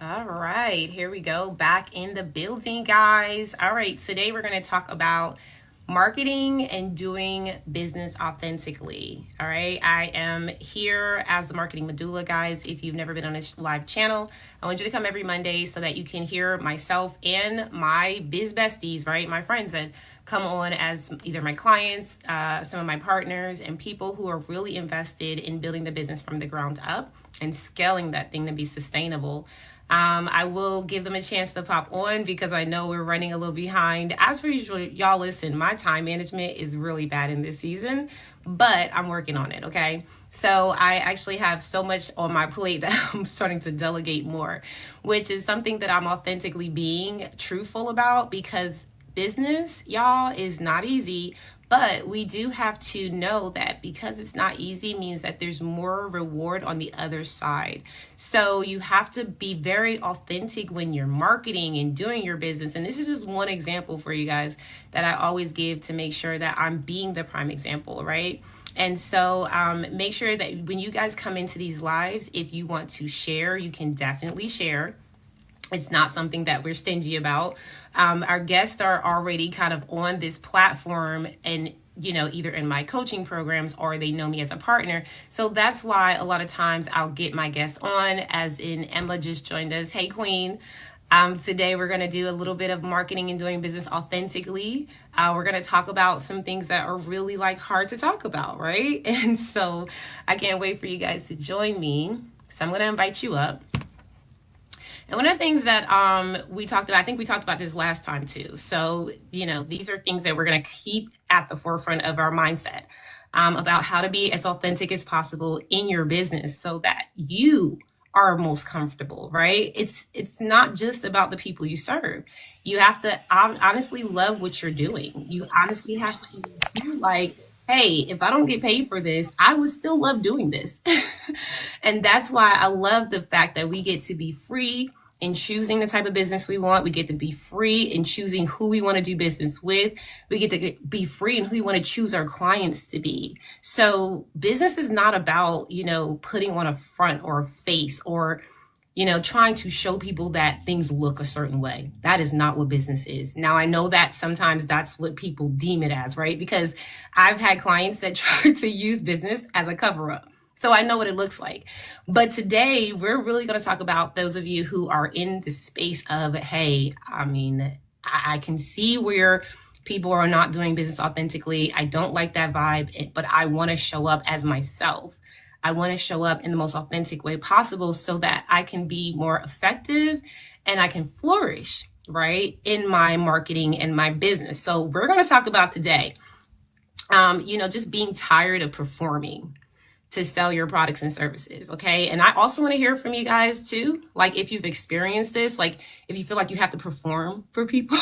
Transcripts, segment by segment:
All right, here we go. Back in the building, guys. All right, today we're going to talk about marketing and doing business authentically. All right, I am here as the marketing medulla, guys. If you've never been on this live channel, I want you to come every Monday so that you can hear myself and my biz besties, right? My friends that come on as either my clients, some of my partners, and people who are really invested in building the business from the ground up and scaling that thing to be sustainable. I will give them a chance to pop on because I know we're running a little behind. As per usual, y'all listen, my time management is really bad in this season, but I'm working on it, okay? So I actually have so much on my plate that I'm starting to delegate more, which is something that I'm authentically being truthful about because business, y'all, is not easy. But we do have to know that because it's not easy means that there's more reward on the other side. So you have to be very authentic when you're marketing and doing your business. And this is just one example for you guys that I always give to make sure that I'm being the prime example, right? And so make sure that when you guys come into these lives, if you want to share, you can definitely share. It's not something that we're stingy about. Our guests are already kind of on this platform and, either in my coaching programs or they know me as a partner. So that's why a lot of times I'll get my guests on, as in Emma just joined us. Hey, Queen. Today we're going to do a little bit of marketing and doing business authentically. We're going to talk about some things that are really hard to talk about, right? And so I can't wait for you guys to join me. So I'm going to invite you up. And one of the things that we talked about, I think we talked about this last time too. So, these are things that we're going to keep at the forefront of our mindset about how to be as authentic as possible in your business so that you are most comfortable, right? It's not just about the people you serve. You have to honestly love what you're doing. You honestly have to feel like, hey, if I don't get paid for this, I would still love doing this. And that's why I love the fact that we get to be free in choosing the type of business we want. We get to be free in choosing who we want to do business with. We get to be free in who we want to choose our clients to be. So business is not about, putting on a front or a face or, trying to show people that things look a certain way. That is not what business is. Now, I know that sometimes that's what people deem it as, right? Because I've had clients that try to use business as a cover up. So I know what it looks like. But today we're really going to talk about those of you who are in the space of, hey, I can see where people are not doing business authentically. I don't like that vibe, but I want to show up as myself. I want to show up in the most authentic way possible so that I can be more effective and I can flourish, right, in my marketing and my business. So we're going to talk about today, just being tired of performing to sell your products and services. Okay. And I also want to hear from you guys too. Like if you've experienced this, like if you feel like you have to perform for people.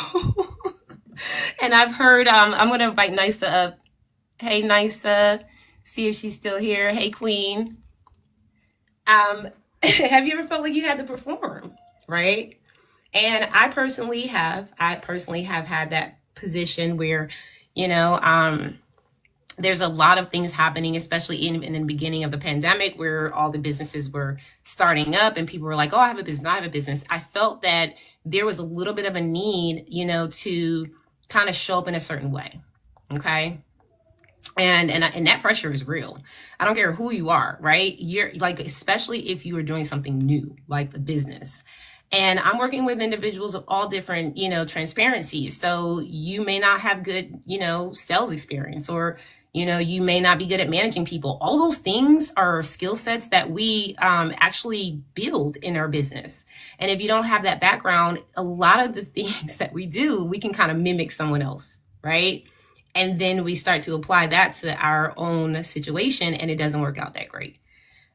And I've heard, I'm going to invite Nisa up. Hey, Nisa, see if she's still here. Hey, Queen. Have you ever felt like you had to perform? Right. And I personally have had that position where, there's a lot of things happening, especially in the beginning of the pandemic where all the businesses were starting up and people were like, oh, I have a business. I felt that there was a little bit of a need, to kind of show up in a certain way. Okay. And that pressure is real. I don't care who you are, right? You're like, especially if you are doing something new, like the business. And I'm working with individuals of all different, transparencies. So you may not have good, sales experience, or, you may not be good at managing people. All those things are skill sets that we actually build in our business. And if you don't have that background, a lot of the things that we do, we can kind of mimic someone else, right? And then we start to apply that to our own situation and it doesn't work out that great.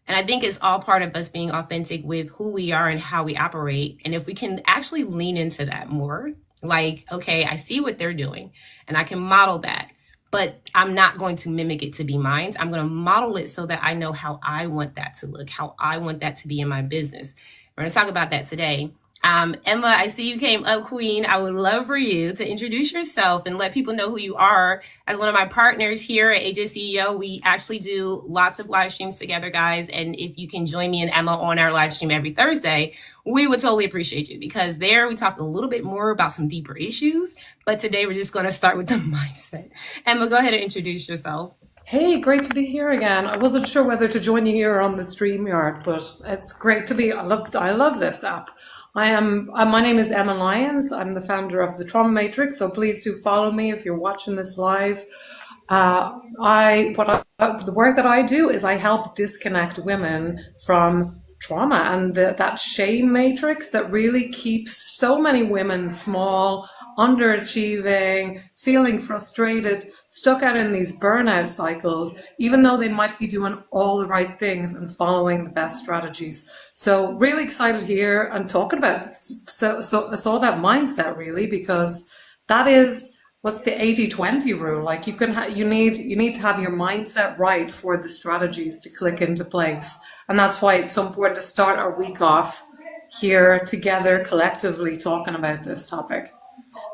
And I think it's all part of us being authentic with who we are and how we operate. And if we can actually lean into that more, like, okay, I see what they're doing and I can model that, but I'm not going to mimic it to be mine. I'm going to model it so that I know how I want that to look, how I want that to be in my business. We're going to talk about that today. Emma, I see you came up, Queen. I would love for you to introduce yourself and let people know who you are. As one of my partners here at AJ CEO, we actually do lots of live streams together, guys. And if you can join me and Emma on our live stream every Thursday, we would totally appreciate you, because there we talk a little bit more about some deeper issues. But today we're just going to start with the mindset. Emma, go ahead and introduce yourself. Hey, great to be here again. I wasn't sure whether to join you here on the StreamYard, but it's great to be. I love this app. My name is Emma Lyons. I'm the founder of the Trauma Matrix, so please do follow me if you're watching this live. The work that I do is I help disconnect women from trauma and that shame matrix that really keeps so many women small, underachieving, feeling frustrated, stuck out in these burnout cycles, even though they might be doing all the right things and following the best strategies. So really excited here and talking about it. So it's all about mindset, really, because that is what's the 80-20 rule. Like you need to have your mindset right for the strategies to click into place. And that's why it's so important to start our week off here together collectively talking about this topic.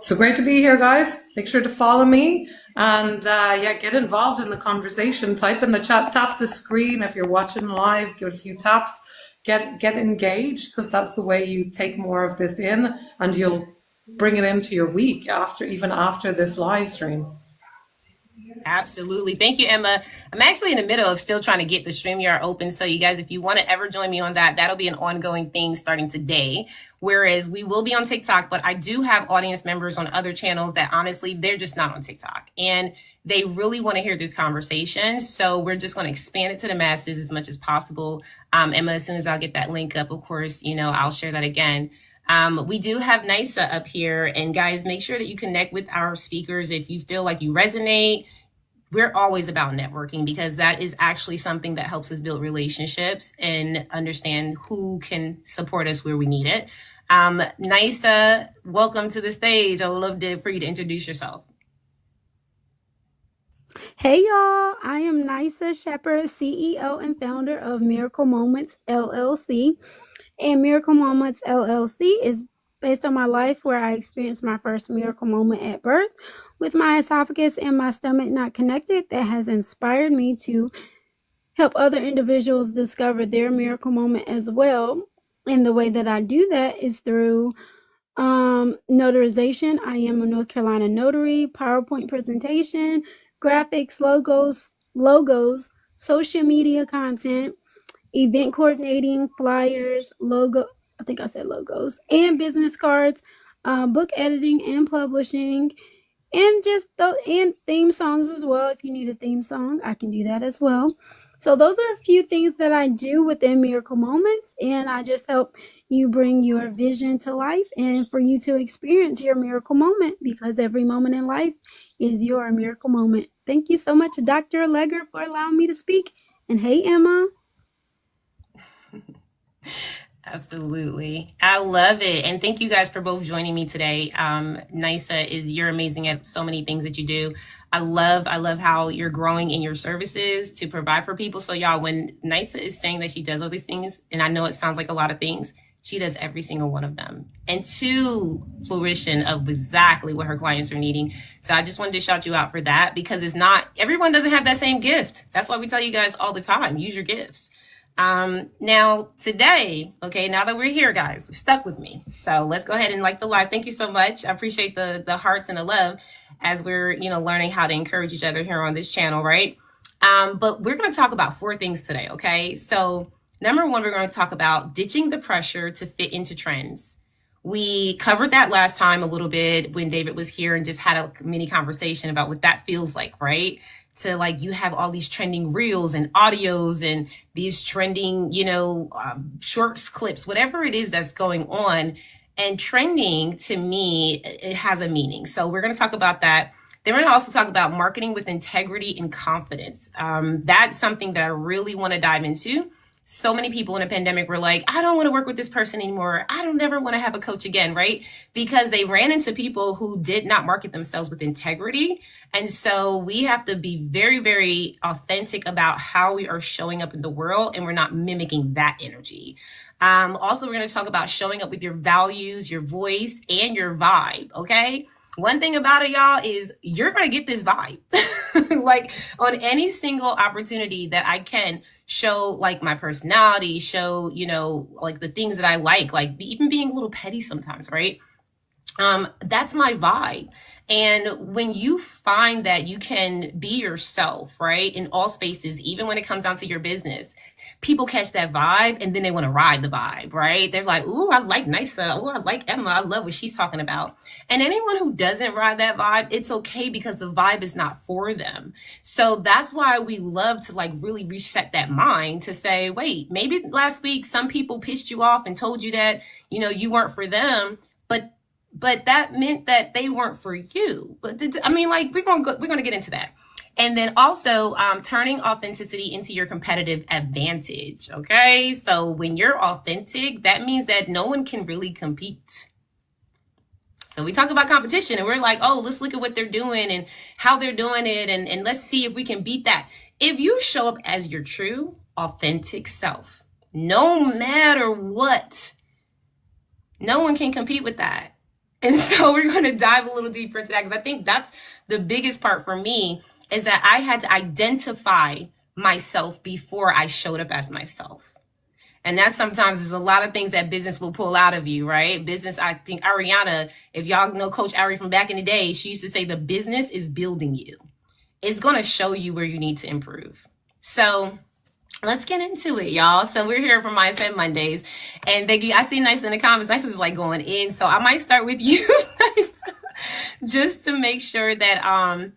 So great to be here, guys. Make sure to follow me and get involved in the conversation. Type in the chat, tap the screen if you're watching live, give it a few taps, get engaged, because that's the way you take more of this in and you'll bring it into your week even after this live stream. Absolutely. Thank you, Emma. I'm actually in the middle of still trying to get the StreamYard open. So you guys, if you want to ever join me on that, that'll be an ongoing thing starting today. Whereas we will be on TikTok, but I do have audience members on other channels that honestly, they're just not on TikTok. And they really want to hear this conversation. So we're just going to expand it to the masses as much as possible. Emma, as soon as I'll get that link up, of course, I'll share that again. We do have NISA up here. And guys, make sure that you connect with our speakers if you feel like you resonate. We're always about networking, because that is actually something that helps us build relationships and understand who can support us where we need it. NISA, welcome to the stage. I would love for you to introduce yourself. Hey y'all, I am NISA Shepherd, CEO and founder of Miracle Moments LLC. And Miracle Moments LLC is based on my life, where I experienced my first miracle moment at birth with my esophagus and my stomach not connected. That has inspired me to help other individuals discover their miracle moment as well. And the way that I do that is through notarization. I am a North Carolina notary, PowerPoint presentation, graphics, logos, social media content, event coordinating, flyers, I think I said logos, and business cards, book editing and publishing, and and theme songs as well. If you need a theme song, I can do that as well. So those are a few things that I do within Miracle Moments, and I just help you bring your vision to life and for you to experience your miracle moment, because every moment in life is your miracle moment. Thank you so much, Dr. Allegra, for allowing me to speak. And hey, Emma. Absolutely. I love it. And thank you guys for both joining me today. NISA, you're amazing at so many things that you do. I love how you're growing in your services to provide for people. So y'all, when NISA is saying that she does all these things, and I know it sounds like a lot of things, she does every single one of them, and to fruition of exactly what her clients are needing. So I just wanted to shout you out for that, because everyone doesn't have that same gift. That's why we tell you guys all the time, use your gifts. Now today, okay, now that we're here, guys, you're stuck with me. So let's go ahead and like the live. Thank you so much. I appreciate the hearts and the love as we're, learning how to encourage each other here on this channel, right? But we're going to talk about 4 things today. Okay. So number 1, we're going to talk about ditching the pressure to fit into trends. We covered that last time a little bit when David was here and just had a mini conversation about what that feels like, right? To you have all these trending reels and audios and these trending, shorts, clips, whatever it is that's going on. And trending, to me, it has a meaning. So we're going to talk about that. Then we're going to also talk about marketing with integrity and confidence. That's something that I really want to dive into. so many people in a pandemic were like, I don't want to work with this person anymore. I don't ever want to have a coach again, right? Because they ran into people who did not market themselves with integrity. And so we have to be very, very authentic about how we are showing up in the world, and we're not mimicking that energy. Also, we're going to talk about showing up with your values, your voice, and your vibe, okay? One thing about it, y'all, is you're going to get this vibe. Like on any single opportunity that I can show like my personality, show, like the things that I like even being a little petty sometimes, right? That's my vibe. And when you find that you can be yourself, right, in all spaces, even when it comes down to your business, people catch that vibe and then they want to ride the vibe, right? They're like, ooh, I like Nisa. Oh, I like Emma. I love what she's talking about. And anyone who doesn't ride that vibe, it's okay, because the vibe is not for them. So that's why we love to like really reset that mind to say, wait, maybe last week some people pissed you off and told you that, you weren't for them, but that meant that they weren't for you. But we're gonna get into that. And then also turning authenticity into your competitive advantage. Okay, so when you're authentic, that means that no one can really compete. So we talk about competition and we're like, oh, let's look at what they're doing and how they're doing it, and let's see if we can beat that. If you show up as your true, authentic self, no matter what, no one can compete with that. And so we're going to dive a little deeper into that, because I think that's the biggest part for me, is that I had to identify myself before I showed up as myself. And that sometimes is a lot of things that business will pull out of you, right? Business, I think Ariana, if y'all know Coach Ari from back in the day, she used to say the business is building you. It's going to show you where you need to improve. So let's get into it, y'all. So we're here for Mindset Mondays. And thank you. I see Nice in the comments. Nice is like going in. So I might start with you, Nice, just to make sure that,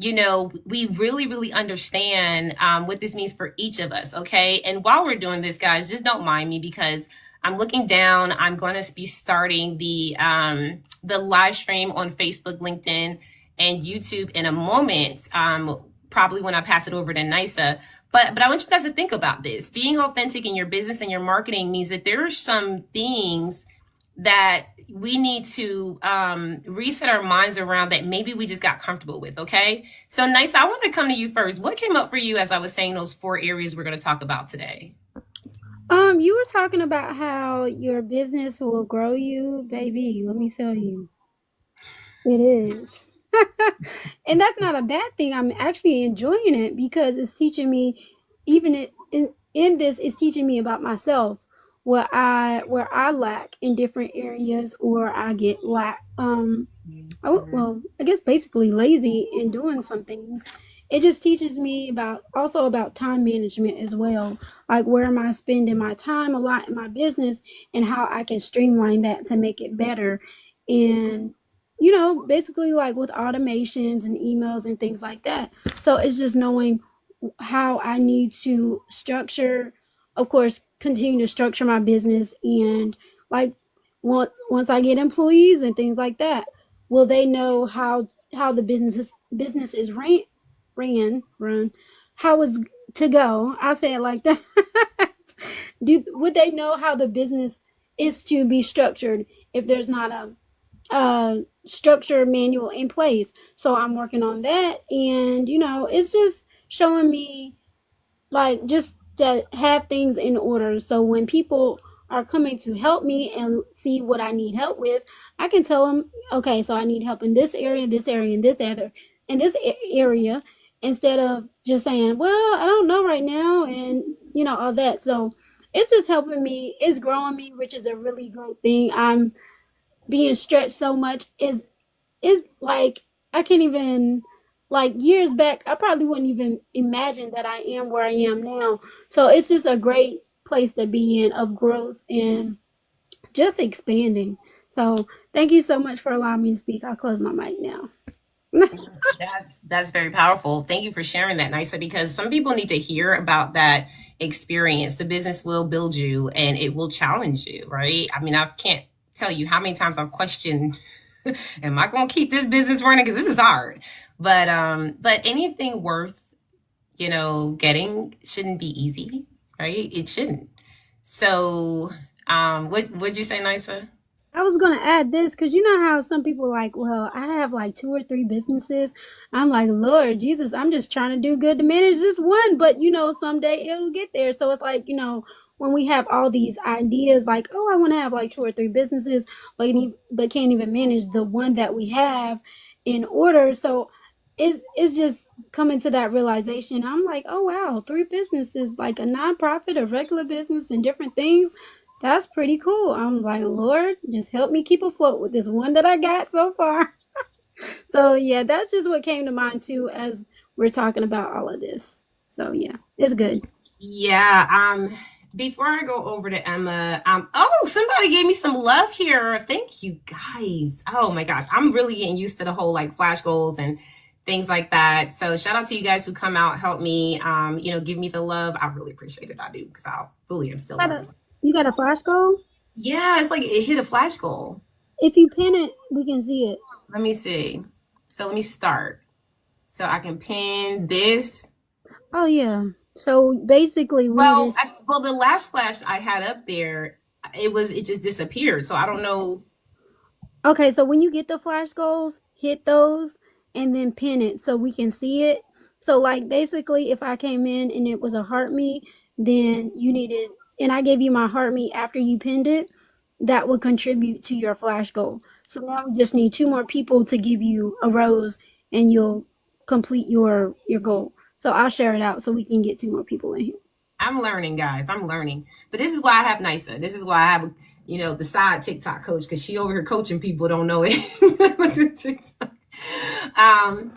we really, really understand what this means for each of us, okay? And while we're doing this, guys, just don't mind me, because I'm looking down. I'm going to be starting the live stream on Facebook, LinkedIn, and YouTube in a moment, probably when I pass it over to Nisa. But I want you guys to think about this. Being authentic in your business and your marketing means that there are some things that we need to reset our minds around that maybe we just got comfortable with, okay? So Nisa, I want to come to you first. What came up for you as I was saying those 4 areas we're going to talk about today? You were talking about how your business will grow you, baby. Let me tell you, it is. And that's not a bad thing. I'm actually enjoying it, because it's teaching me, even in this, it's teaching me about myself, where I lack in different areas, or I get I guess basically lazy in doing some things. It just teaches me about time management as well. Like, where am I spending my time a lot in my business, and how I can streamline that to make it better. And basically like with automations and emails and things like that. So it's just knowing how I need to structure, of course, continue to structure my business. And like once I get employees and things like that, will they know how the business is run, how it's to go? I say it like that. Would they know how the business is to be structured if there's not a structure manual in place? So I'm working on that, and it's just showing me like just to have things in order, so when people are coming to help me and see what I need help with, I can tell them, okay, so I need help in this area, and this area, instead of just saying, well, I don't know right now, and all that. So it's just helping me, it's growing me, which is a really great thing. I'm being stretched so much, is like, I can't even, like, years back, I probably wouldn't even imagine that I am where I am now. So it's just a great place to be in, of growth and just expanding. So thank you so much for allowing me to speak. I'll close my mic now. That's very powerful. Thank you for sharing that, Nisa, because some people need to hear about that experience. The business will build you and it will challenge you, right? I mean, I can't tell you how many times I've questioned, am I going to keep this business running? Because this is hard. But anything worth, getting shouldn't be easy, right? It shouldn't. So, what'd you say, Nisa? I was gonna add this because you know how some people like, well, I have like 2 or 3 businesses. I'm like, Lord Jesus, I'm just trying to do good to manage this one, but someday it'll get there. So it's like, when we have all these ideas, like, oh, I want to have like 2 or 3 businesses, but can't even manage the one that we have in order. So it's just coming to that realization. I'm like, oh wow, 3 businesses, like a nonprofit, a regular business, and different things. That's pretty cool. I'm like, Lord, just help me keep afloat with this one that I got so far. So yeah, that's just what came to mind too as we're talking about all of this. So yeah, it's good. Yeah. Before I go over to Emma, oh, somebody gave me some love here. Thank you guys. Oh my gosh. I'm really getting used to the whole like flash goals and things like that. So shout out to you guys who come out, help me, give me the love. I really appreciate it. I do, because I really am still learning. You got a flash goal? Yeah, it's like it hit a flash goal. If you pin it, we can see it. Let me see. So let me start. So I can pin this. Oh yeah. So basically, Well, the last flash I had up there, it just disappeared. So I don't know. Okay, so when you get the flash goals, hit those and then pin it so we can see it. So like basically if I came in and it was a heart me, then you needed, and I gave you my heart me after you pinned it, that would contribute to your flash goal. So now we just need 2 more people to give you a rose and you'll complete your goal. So I'll share it out so we can get 2 more people in here. I'm learning, guys. I'm learning. But this is why I have Nisa. This is why I have, the side TikTok coach, because she over here coaching people don't know it.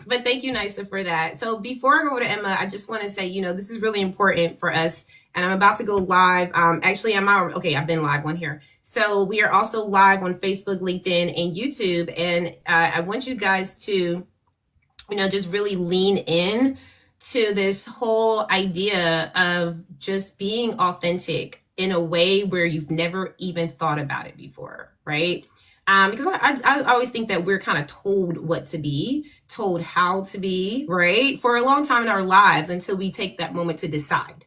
But thank you, Nisa, for that. So before I go to Emma, I just want to say, this is really important for us. And I'm about to go live. Actually, I've been live on here. So we are also live on Facebook, LinkedIn, and YouTube. And I want you guys to, just really lean in to this whole idea of just being authentic in a way where you've never even thought about it before, right? Because I always think that we're kind of told what to be, told how to be, right? For a long time in our lives until we take that moment to decide.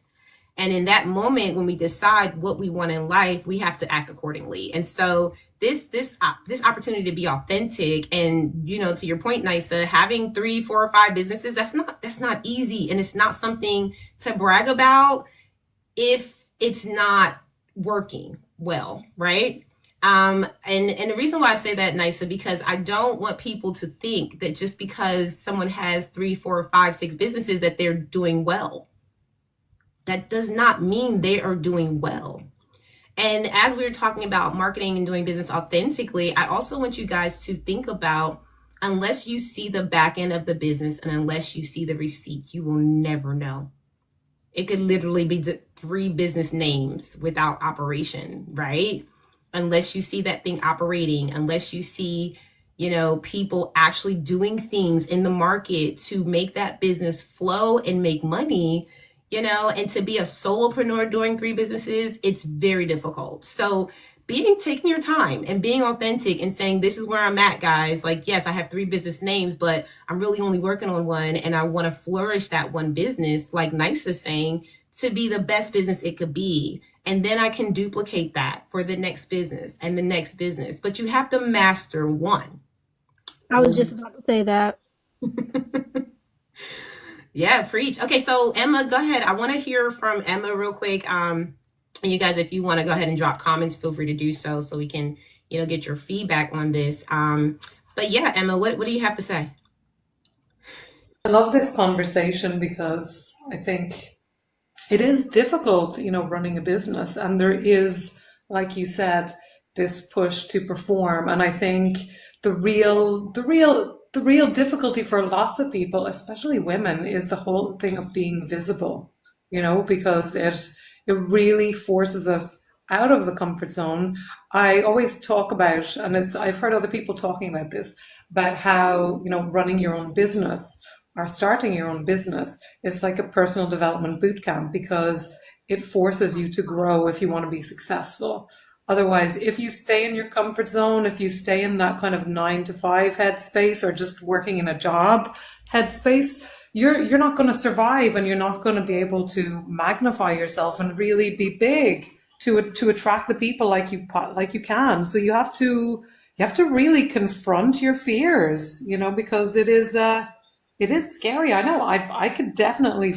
And in that moment, when we decide what we want in life, we have to act accordingly. And so this opportunity to be authentic and, to your point, Nisa, having 3, 4, or 5 businesses, that's not easy. And it's not something to brag about if it's not working well, right? And the reason why I say that, Nisa, because I don't want people to think that just because someone has 3, 4, 5, 6 businesses that they're doing well. That does not mean they are doing well. And as we were talking about marketing and doing business authentically, I also want you guys to think about, unless you see the back end of the business and unless you see the receipt, you will never know. It could literally be 3 business names without operation, right? Unless you see that thing operating, unless you see, people actually doing things in the market to make that business flow and make money, and to be a solopreneur doing 3 businesses, it's very difficult. So taking your time and being authentic and saying, this is where I'm at, guys. Like, yes, I have 3 business names, but I'm really only working on one. And I want to flourish that one business, like Nisa is saying, to be the best business it could be. And then I can duplicate that for the next business and the next business. But you have to master one. I was just about to say that. Yeah, preach. Okay, so Emma, go ahead. I want to hear from Emma real quick. And you guys, if you want to go ahead and drop comments, feel free to do so we can, get your feedback on this. But yeah, Emma, what do you have to say? I love this conversation because I think it is difficult, running a business. And there is, like you said, this push to perform. And I think the real difficulty for lots of people, especially women, is the whole thing of being visible, because it really forces us out of the comfort zone. I always talk about, and I've heard other people talking about this, about how, running your own business or starting your own business is like a personal development boot camp, because it forces you to grow if you want to be successful. Otherwise, if you stay in your comfort zone, if you stay in that kind of 9 to 5 headspace or just working in a job headspace, you're not going to survive, and you're not going to be able to magnify yourself and really be big to attract the people like you can. So you have to really confront your fears, because it is scary. I know. I could definitely.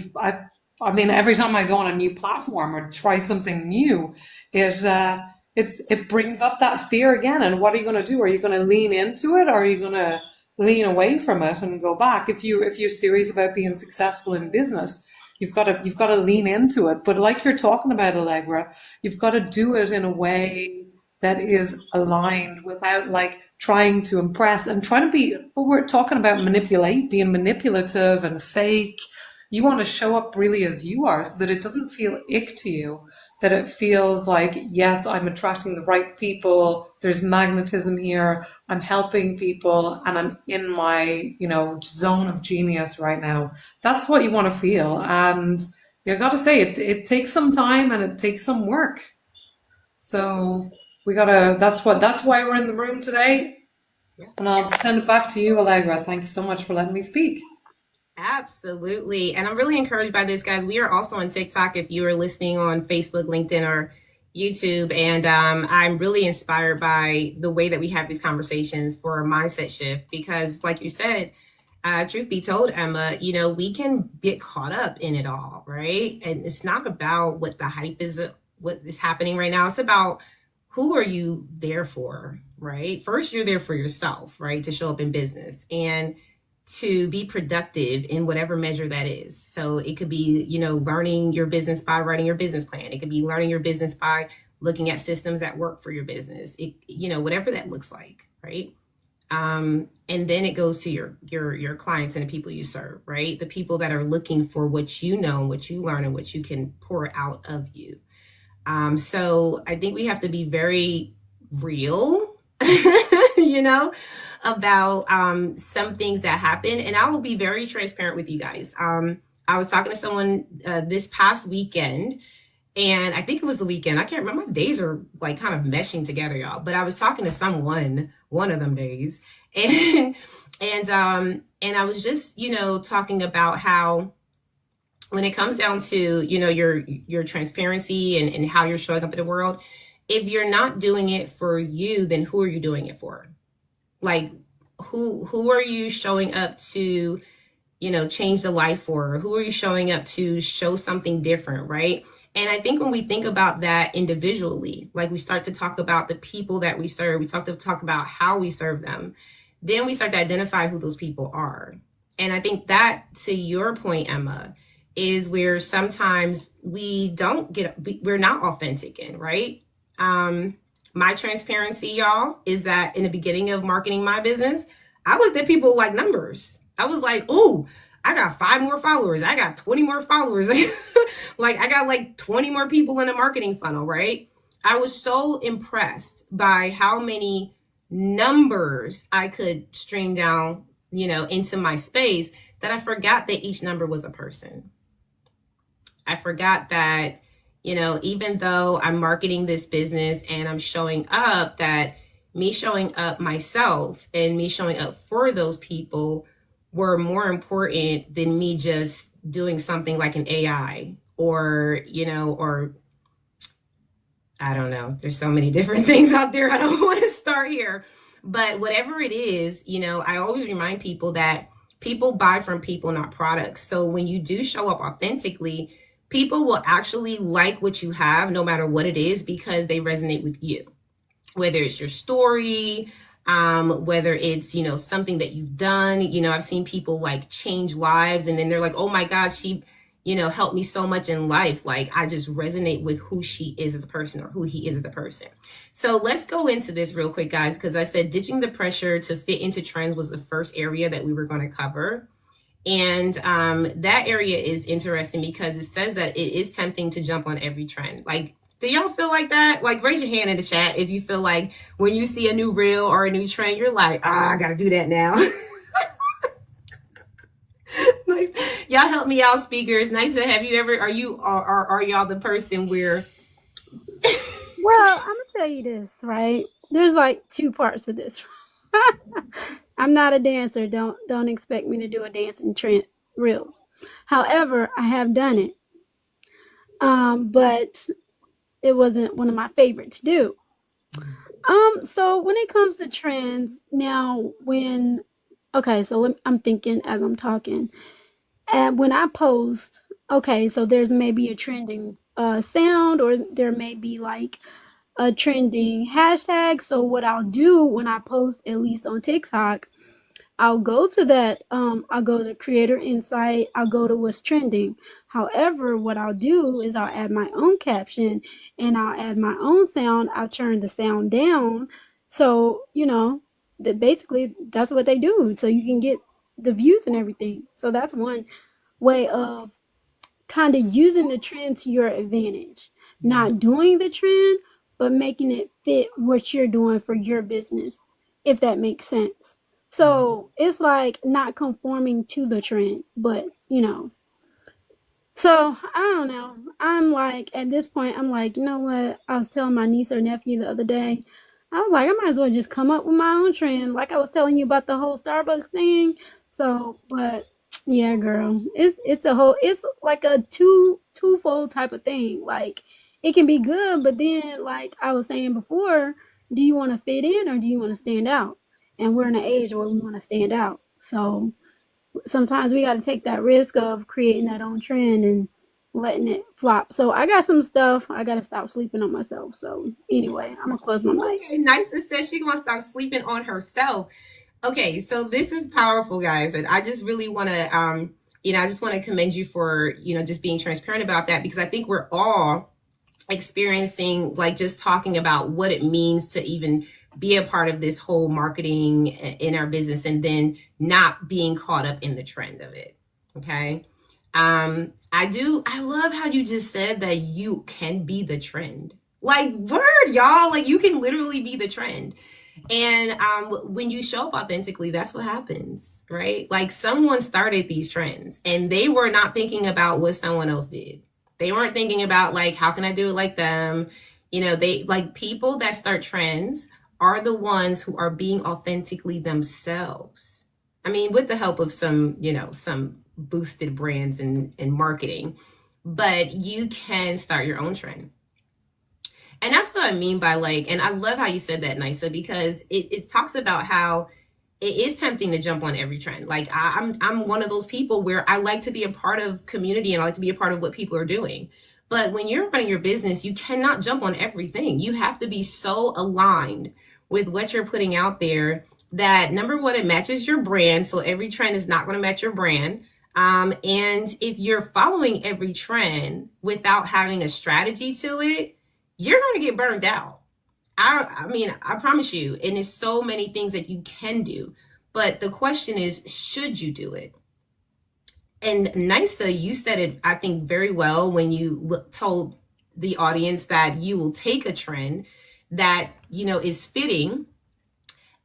I mean, every time I go on a new platform or try something new, it brings up that fear again. And what are you going to do? Are you going to lean into it, or are you going to lean away from it and go back? If you're serious about being successful in business, you've got to lean into it. But like you're talking about, Allegra, you've got to do it in a way that is aligned without like trying to impress and trying to be. But we're talking about being manipulative and fake. You want to show up really as you are, so that it doesn't feel ick to you, that it feels like, yes, I'm attracting the right people, there's magnetism here, I'm helping people, and I'm in my, zone of genius right now. That's what you want to feel. And you got to say, it takes some time and it takes some work. So that's why we're in the room today. And I'll send it back to you, Allegra. Thank you so much for letting me speak. Absolutely. And I'm really encouraged by this, guys. We are also on TikTok if you are listening on Facebook, LinkedIn, or YouTube. And I'm really inspired by the way that we have these conversations for a mindset shift, because like you said, truth be told, Emma, we can get caught up in it all, right? And it's not about what the hype is, what is happening right now. It's about who are you there for, right? First, you're there for yourself, right? To show up in business and to be productive in whatever measure that is. So it could be, learning your business by writing your business plan. It could be learning your business by looking at systems that work for your business. Whatever that looks like, right? And then it goes to your clients and the people you serve, right? The people that are looking for what you know, what you learn, and what you can pour out of you. So I think we have to be very real, about some things that happen. And I will be very transparent with you guys. I was talking to someone this past weekend, and I think it was the weekend. I can't remember. My days are like kind of meshing together, y'all. But I was talking to someone one of them days, and I was just talking about how, when it comes down to your transparency and how you're showing up in the world, if you're not doing it for you, then who are you doing it for? Like, who are you showing up to, change the life for? Who are you showing up to show something different, right? And I think when we think about that individually, like we start to talk about the people that we serve, we talk about how we serve them, then we start to identify who those people are. And I think that, to your point, Emma, is where sometimes we're not authentic in, right? My transparency, y'all, is that in the beginning of marketing my business, I looked at people like numbers. I was like, oh, I got 5 more followers. I got 20 more followers. Like, I got like 20 more people in a marketing funnel, right? I was so impressed by how many numbers I could stream down, into my space, that I forgot that each number was a person. I forgot that, even though I'm marketing this business and I'm showing up, that me showing up myself and me showing up for those people were more important than me just doing something like an AI or I don't know. There's so many different things out there. I don't want to start here, but whatever it is, I always remind people that people buy from people, not products. So when you do show up authentically, people will actually like what you have, no matter what it is, because they resonate with you. Whether it's your story, whether it's, something that you've done. I've seen people like change lives, and then they're like, oh my God, she, helped me so much in life. Like, I just resonate with who she is as a person, or who he is as a person. So let's go into this real quick, guys, because I said ditching the pressure to fit into trends was the first area that we were going to cover. And that area is interesting because it says that it is tempting to jump on every trend. Like, do y'all feel like that? Like, raise your hand in the chat if you feel like when you see a new reel or a new trend, you're like, I gotta do that now. Nice. Y'all help me out, speakers. Nice to have you ever, are y'all the person where? Well, I'm gonna tell you this, right? There's like 2 parts to this. I'm not a dancer. Don't expect me to do a dancing trend real. However, I have done it, but it wasn't one of my favorite to do. So when it comes to trends, now I'm thinking as I'm talking, and when I post, okay, so there's maybe a trending sound, or there may be like a trending hashtag. So what I'll do when I post, at least on TikTok, I'll go to that. I'll go to creator insight. I'll go to what's trending. However, what I'll do is I'll add my own caption and I'll add my own sound. I'll turn the sound down. So, that basically that's what they do. So you can get the views and everything. So that's one way of kind of using the trend to your advantage. Not doing the trend, but making it fit what you're doing for your business, if that makes sense. So it's like not conforming to the trend, but so I don't know. I'm like, at this point, I'm like, you know what? I was telling my niece or nephew the other day, I was like, I might as well just come up with my own trend. Like I was telling you about the whole Starbucks thing. So, but yeah, girl, it's like a twofold type of thing. Like it can be good, but then like I was saying before, do you want to fit in or do you want to stand out? And we're in an age where we want to stand out. So sometimes we got to take that risk of creating that own trend and letting it flop. So I got some stuff. I got to stop sleeping on myself. So anyway, I'm going to close my mic. Okay, Nysa says she going to stop sleeping on herself. Okay, so this is powerful, guys. And I just really want to, I just want to commend you for, just being transparent about that, because I think we're all experiencing, like, just talking about what it means to even be a part of this whole marketing in our business and then not being caught up in the trend of it. Okay. I love how you just said that you can be the trend. Like, word, y'all, like you can literally be the trend. And when you show up authentically, that's what happens, right? Like someone started these trends and they were not thinking about what someone else did. They weren't thinking about like, how can I do it like them? They like people that start trends are the ones who are being authentically themselves. I mean, with the help of some boosted brands and marketing, but you can start your own trend. And that's what I mean by like, and I love how you said that, Nysa, because it talks about how it is tempting to jump on every trend. Like I'm one of those people where I like to be a part of community and I like to be a part of what people are doing. But when you're running your business, you cannot jump on everything. You have to be so aligned with what you're putting out there that, number one, it matches your brand. So every trend is not going to match your brand. And if you're following every trend without having a strategy to it, you're going to get burned out. I mean, I promise you. And there's so many things that you can do. But the question is, should you do it? And Nysa, you said it, I think, very well when you told the audience that you will take a trend that, is fitting.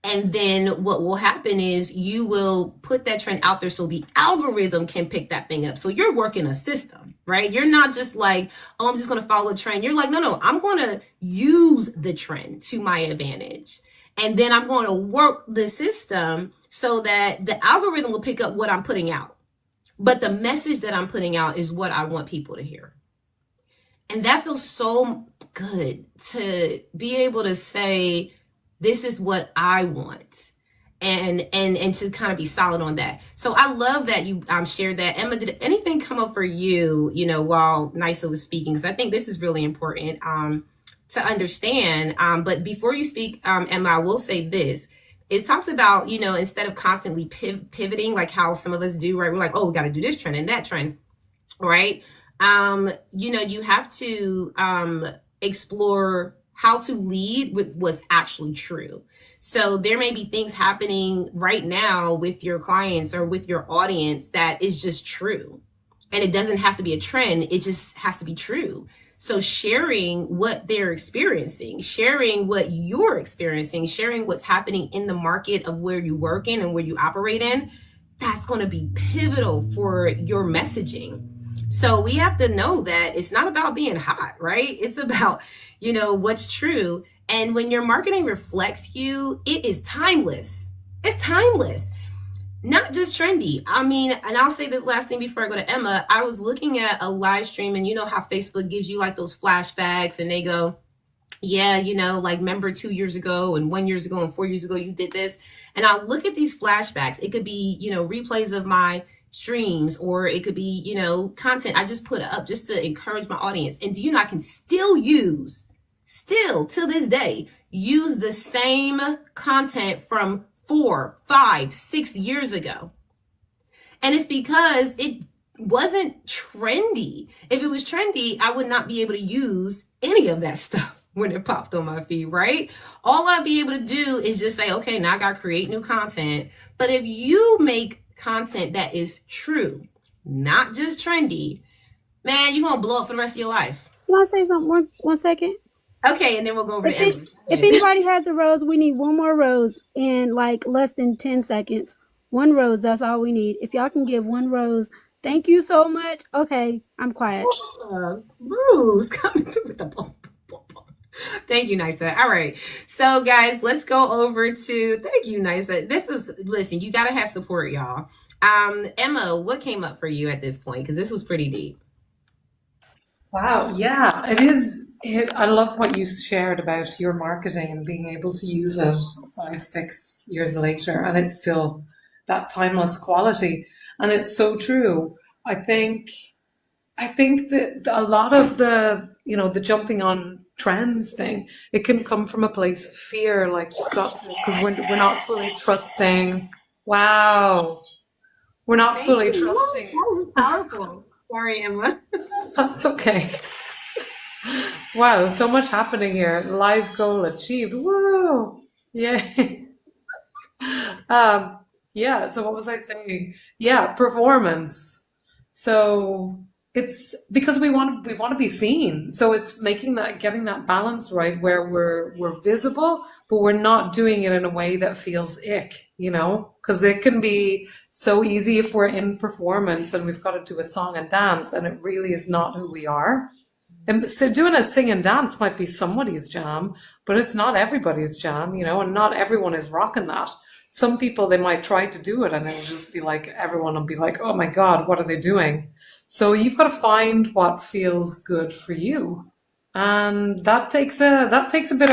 And then what will happen is you will put that trend out there so the algorithm can pick that thing up. So you're working a system, right? You're not just like, oh, I'm just going to follow a trend. You're like, no, I'm going to use the trend to my advantage. And then I'm going to work the system so that the algorithm will pick up what I'm putting out. But the message that I'm putting out is what I want people to hear. And that feels so good to be able to say, this is what I want, and to kind of be solid on that. So I love that you shared that. Emma, did anything come up for you, while Nysa was speaking? Because I think this is really important to understand. But before you speak, Emma, I will say this. It talks about, instead of constantly pivoting, like how some of us do, right? We're like, oh, we got to do this trend and that trend, right? You have to explore how to lead with what's actually true. So there may be things happening right now with your clients or with your audience that is just true. And it doesn't have to be a trend. It just has to be true. So sharing what they're experiencing, sharing what you're experiencing, sharing what's happening in the market of where you work in and where you operate in, that's going to be pivotal for your messaging. So we have to know that it's not about being hot, right? It's about, what's true. And when your marketing reflects you, it is timeless. It's timeless. not just trendy. I mean, and I'll say this last thing before I go to Emma. I was looking at a live stream, and you know how Facebook gives you like those flashbacks, and they go, yeah, you know, like remember 2 years ago and 1 year ago and 4 years ago, you did this. And I'll look at these flashbacks. It could be, you know, replays of my streams, or it could be, you know, content I just put up just to encourage my audience. And do you know, I can still to this day, use the same content from 4, 5, 6 years ago. And it's because it wasn't trendy. If it was trendy, I would not be able to use any of that stuff when it popped on my feed, right? All I'd be able to do is just say, okay, now I got to create new content. But if you make content that is true, not just trendy, man, you're going to blow up for the rest of your life. Can I say something? One second. Okay, and then we'll go over to Emma. If anybody has a rose, we need one more rose in like less than 10 seconds. One rose, that's all we need. If y'all can give one rose, thank you so much. Okay, I'm quiet. Rose coming through with the boom. Thank you, Nisa. All right. So guys, let's go over to, thank you, Nisa. Listen, you got to have support, y'all. Emma, what came up for you at this point? Because this was pretty deep. Wow, yeah, it is. I love what you shared about your marketing and being able to use it 5, 6 years later, and it's still that timeless quality. And it's so true. I think that a lot of the, you know, the jumping on trends thing, it can come from a place of fear, like you've got to, because we're not fully trusting. Wow, we're not fully trusting. That was powerful. Sorry, Emma. That's okay. Wow, so much happening here. Life goal achieved. Whoa. Yay. Yeah, so what was I saying? Yeah, performance. So it's because we want to be seen. So it's getting that balance right where we're visible, but we're not doing it in a way that feels ick, you know? Because it can be so easy if we're in performance and we've got to do a song and dance, and it really is not who we are. And so doing a sing and dance might be somebody's jam, but it's not everybody's jam, you know, and not everyone is rocking that. Some people, they might try to do it and it'll just be like, everyone will be like, oh my God, what are they doing? So you've got to find what feels good for you. And that takes a bit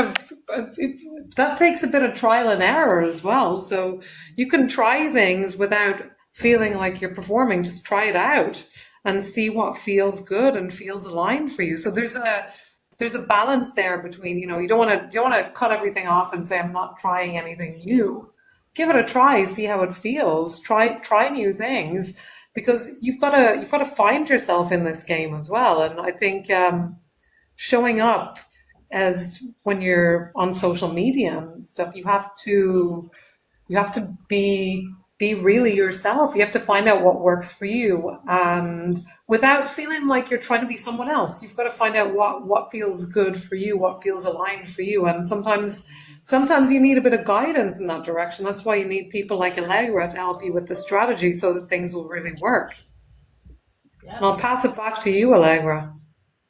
of trial and error as well. So you can try things without feeling like you're performing. Just try it out and see what feels good and feels aligned for you. So there's a balance there between, you know, you don't want to cut everything off and say, I'm not trying anything new. Give it a try, see how it feels. Try new things, because you've got to find yourself in this game as well. And I think showing up as when you're on social media and stuff, you have to be really yourself. You have to find out what works for you, and without feeling like you're trying to be someone else. You've got to find out what feels good for you, what feels aligned for you. And sometimes you need a bit of guidance in that direction. That's why you need people like Allegra to help you with the strategy so that things will really work. Yeah. And I'll pass it back to you, Allegra.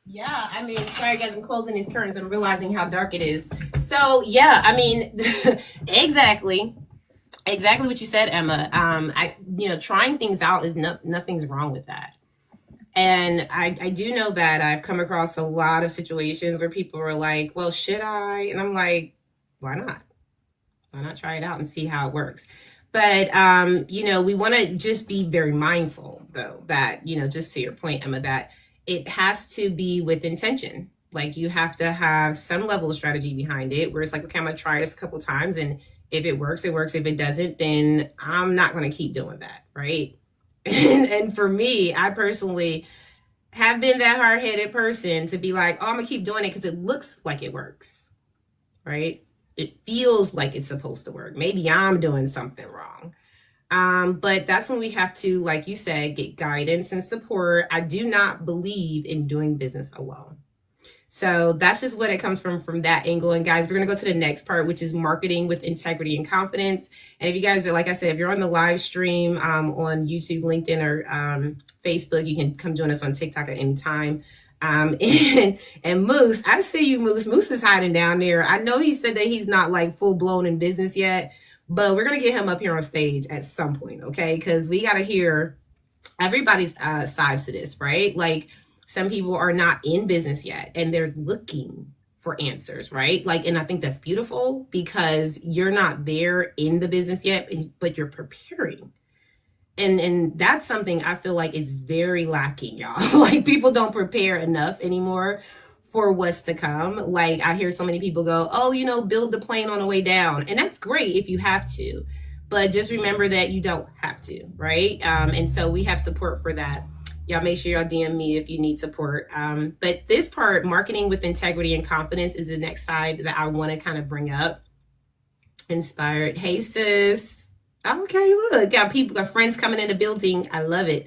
Yeah, I mean, sorry guys, I'm closing these curtains. I'm realizing how dark it is. So yeah, I mean, exactly what you said, Emma. Trying things out is nothing's wrong with that. And I do know that I've come across a lot of situations where people are like, well, should I? And I'm like, why not? Why not try it out and see how it works? But, we want to just be very mindful, though, that, just to your point, Emma, that it has to be with intention. Like, you have to have some level of strategy behind it, where it's like, okay, I'm going to try this a couple times, and if it works, it works. If it doesn't, then I'm not going to keep doing that, right? And for me, I personally have been that hard-headed person to be like, oh, I'm going to keep doing it because it looks like it works, right? It feels like it's supposed to work. Maybe I'm doing something wrong. But that's when we have to, like you said, get guidance and support. I do not believe in doing business alone. So that's just what it comes from that angle. And guys, we're going to go to the next part, which is marketing with integrity and confidence. And if you guys are, like I said, if you're on the live stream on YouTube, LinkedIn, or Facebook, you can come join us on TikTok at any time. And Moose, I see you, Moose. Moose is hiding down there. I know he said that he's not like full blown in business yet, but we're going to get him up here on stage at some point, okay? Because we got to hear everybody's sides to this, right? Like some people are not in business yet and they're looking for answers, right? Like, and I think that's beautiful because you're not there in the business yet, but you're preparing. And that's something I feel like is very lacking, y'all. Like people don't prepare enough anymore for what's to come. Like I hear so many people go, oh, you know, build the plane on the way down. And that's great if you have to, but just remember that you don't have to, right? And so we have support for that. Y'all make sure y'all DM me if you need support. But this part, marketing with integrity and confidence, is the next side that I want to kind of bring up. Inspired. Hey, sis. Okay, look, got friends coming in the building. I love it.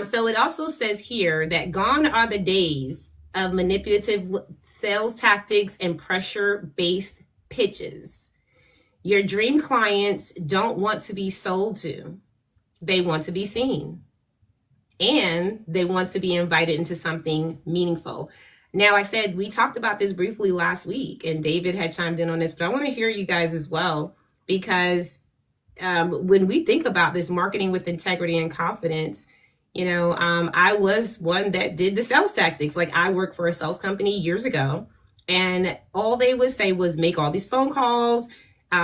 So it also says here that gone are the days of manipulative sales tactics and pressure-based pitches. Your dream clients don't want to be sold to. They want to be seen. And they want to be invited into something meaningful. Now, I said, we talked about this briefly last week, and David had chimed in on this, but I want to hear you guys as well, because when we think about this marketing with integrity and confidence, you know, I was one that did the sales tactics. Like I worked for a sales company years ago, and all they would say was make all these phone calls,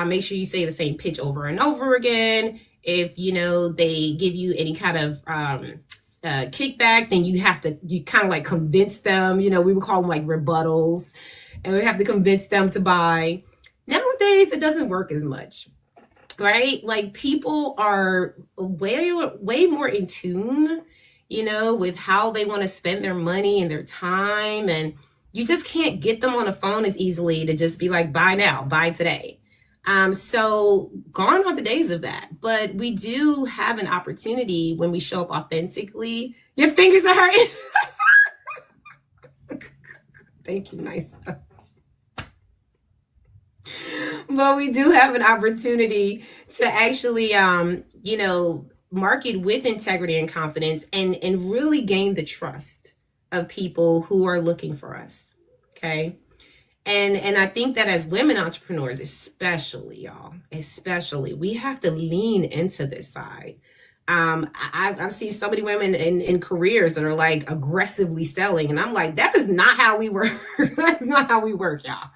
make sure you say the same pitch over and over again. If, you know, they give you any kind of kickback, then you kind of like convince them, you know, we would call them like rebuttals, and we have to convince them to buy. Nowadays, it doesn't work as much. Right? Like people are way more in tune, you know, with how they want to spend their money and their time. And you just can't get them on the phone as easily to just be like, buy now, buy today. So gone are the days of that. But we do have an opportunity when we show up authentically. Your fingers are hurting. Thank you, nice. But we do have an opportunity to actually, you know, market with integrity and confidence and really gain the trust of people who are looking for us. Okay. And I think that as women entrepreneurs, especially y'all, we have to lean into this side. I've seen so many women in careers that are like aggressively selling. And I'm like, that is not how we work. That's not how we work, y'all.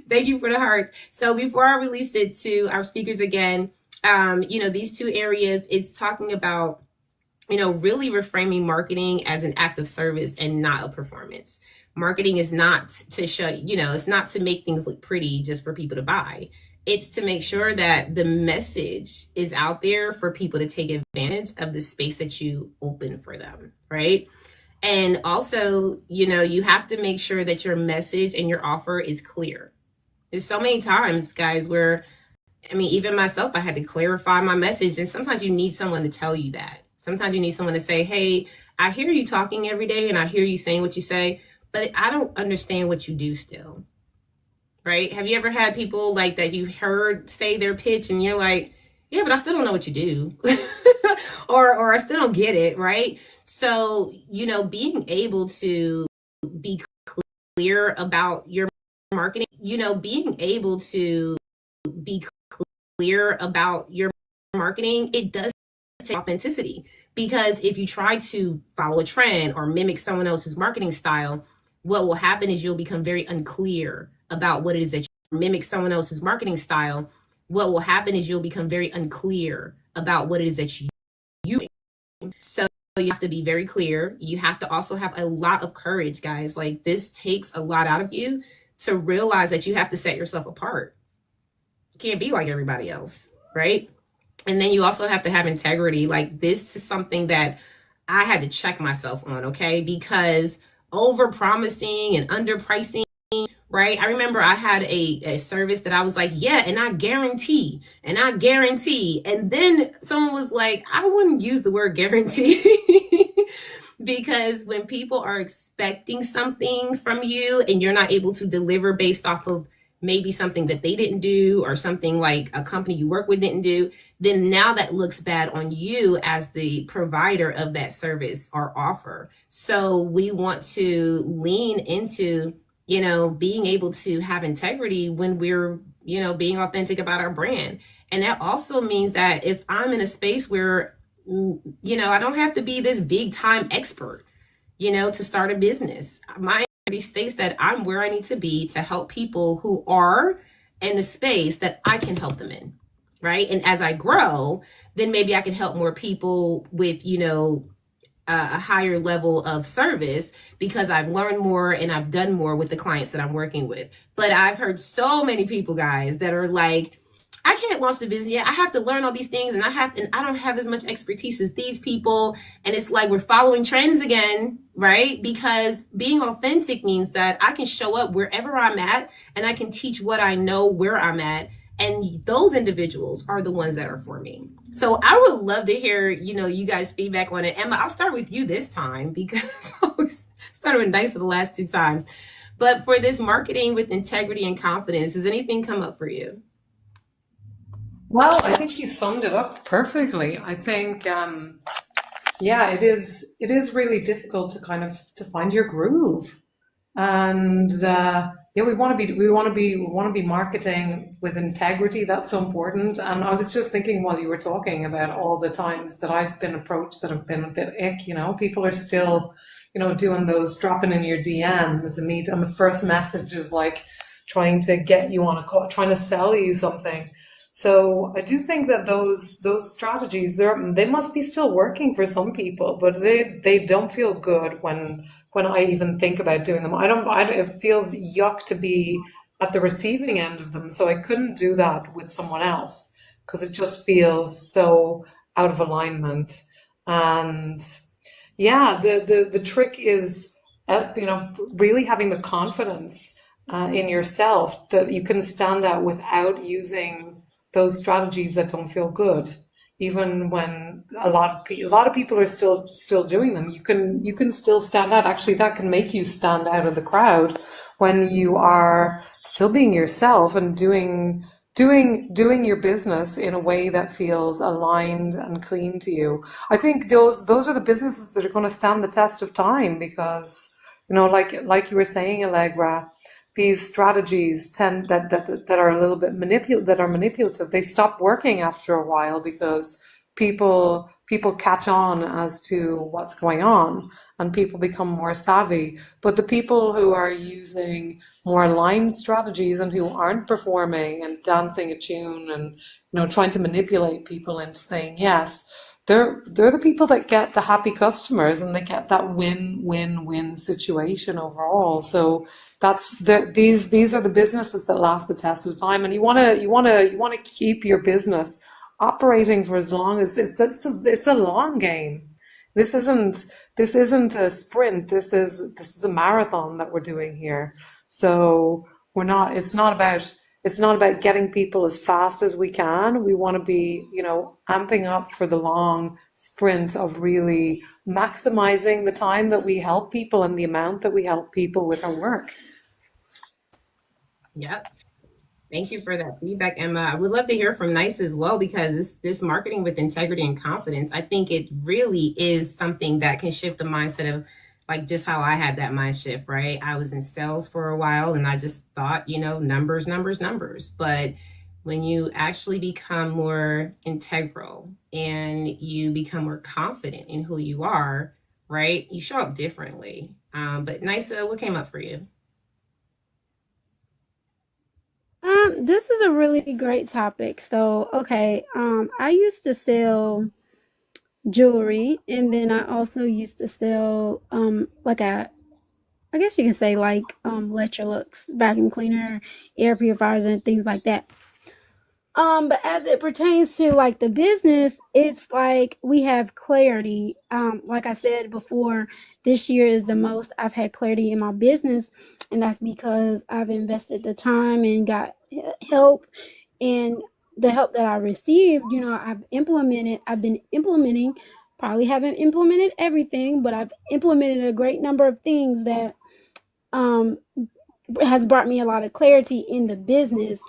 Thank you for the hearts. So before I release it to our speakers again, you know, these two areas, it's talking about, you know, really reframing marketing as an act of service and not a performance. Marketing is not to show, you know, it's not to make things look pretty just for people to buy. It's to make sure that the message is out there for people to take advantage of the space that you open for them, right? And also, you know, you have to make sure that your message and your offer is clear. There's so many times, guys, where, I mean, even myself, I had to clarify my message. And sometimes you need someone to tell you that. Sometimes you need someone to say, hey, I hear you talking every day and I hear you saying what you say, but I don't understand what you do still. Right? Have you ever had people like that you heard say their pitch and you're like, yeah, but I still don't know what you do. or I still don't get it. Right? So, you know, being able to be clear about your marketing, you know, being able to be clear about your marketing, it does take authenticity, because if you try to follow a trend or mimic someone else's marketing style, what will happen is you'll become very unclear about what it is that you mimic someone else's marketing style. What will happen is you'll become very unclear about what it is that you do. So you have to be very clear. You have to also have a lot of courage, guys. Like this takes a lot out of you to realize that you have to set yourself apart. You can't be like everybody else, right? And then you also have to have integrity. Like this is something that I had to check myself on, okay? Because over promising and underpricing, right? I remember I had a service that I was like, yeah, and I guarantee. And then someone was like, I wouldn't use the word guarantee because when people are expecting something from you and you're not able to deliver based off of maybe something that they didn't do or something like a company you work with didn't do, then now that looks bad on you as the provider of that service or offer. So we want to lean into, being able to have integrity when we're, being authentic about our brand. And that also means that if I'm in a space where, I don't have to be this big time expert, to start a business. My integrity states that I'm where I need to be to help people who are in the space that I can help them in. Right. And as I grow, then maybe I can help more people with, a higher level of service because I've learned more and I've done more with the clients that I'm working with. But I've heard so many people, guys, that are like, I can't launch the business yet. I have to learn all these things and I don't have as much expertise as these people. And it's like we're following trends again, right? Because being authentic means that I can show up wherever I'm at and I can teach what I know where I'm at. And those individuals are the ones that are for me. So I would love to hear, you guys' feedback on it. Emma, I'll start with you this time because I started with nice the last two times. But for this marketing with integrity and confidence, does anything come up for you? Well, I think you summed it up perfectly. I think, yeah, it is really difficult to find your groove, and yeah, we want to be marketing with integrity. That's so important. And I was just thinking while you were talking about all the times that I've been approached that have been a bit ick. People are still, doing those dropping in your DMs and the first message is like trying to get you on a call, trying to sell you something. So I do think that those strategies they must be still working for some people, but they don't feel good when I even think about doing them. It feels yuck to be at the receiving end of them. So I couldn't do that with someone else because it just feels so out of alignment. And yeah, the trick is, really having the confidence in yourself that you can stand out without using those strategies that don't feel good, even when a lot of people are still doing them. You can still stand out. Actually, that can make you stand out of the crowd when you are still being yourself and doing your business in a way that feels aligned and clean to you. I think those are the businesses that are going to stand the test of time because, like you were saying, Allegra, these strategies tend that are a little bit manipulative. They stop working after a while because people catch on as to what's going on and people become more savvy. But the people who are using more aligned strategies and who aren't performing and dancing a tune and trying to manipulate people into saying yes, they're the people that get the happy customers and they get that win-win-win situation overall. So these are the businesses that last the test of time, and you want to keep your business operating for as long as it's a long game. This isn't a sprint. This is a marathon that we're doing here. So it's not about getting people as fast as we can. We want to be, amping up for the long sprint of really maximizing the time that we help people and the amount that we help people with our work. Yep. Thank you for that feedback, Emma. I would love to hear from Nice as well because this marketing with integrity and confidence, I think it really is something that can shift the mindset of like just how I had that mind shift, right? I was in sales for a while and I just thought, numbers, numbers, numbers. But when you actually become more integral and you become more confident in who you are, right? You show up differently. But Nisa, what came up for you? This is a really great topic. So, okay, I used to sell jewelry, and then I also used to sell like I guess you can say like Electrolux vacuum cleaner, air purifiers, and things like that. But as it pertains to like the business, it's like we have clarity. Like I said before, this year is the most I've had clarity in my business, and that's because I've invested the time and got help, and the help that I received, I've been implementing, probably haven't implemented everything, but I've implemented a great number of things that has brought me a lot of clarity in the business.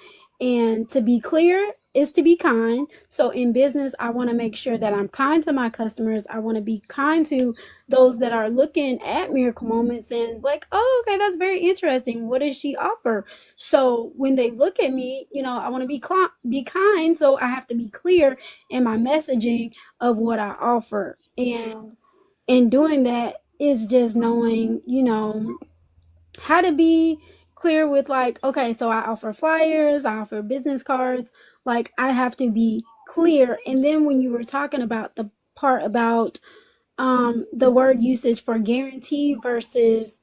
And to be clear, is to be kind. So in business, I want to make sure that I'm kind to my customers. I want to be kind to those that are looking at Miracle Moments and like, oh, okay, that's very interesting. What does she offer? So when they look at me, I want to be kind. So I have to be clear in my messaging of what I offer. And in doing that is just knowing, how to be clear with like, okay, so I offer flyers, I offer business cards. Like I have to be clear. And then when you were talking about the part about the word usage for guarantee versus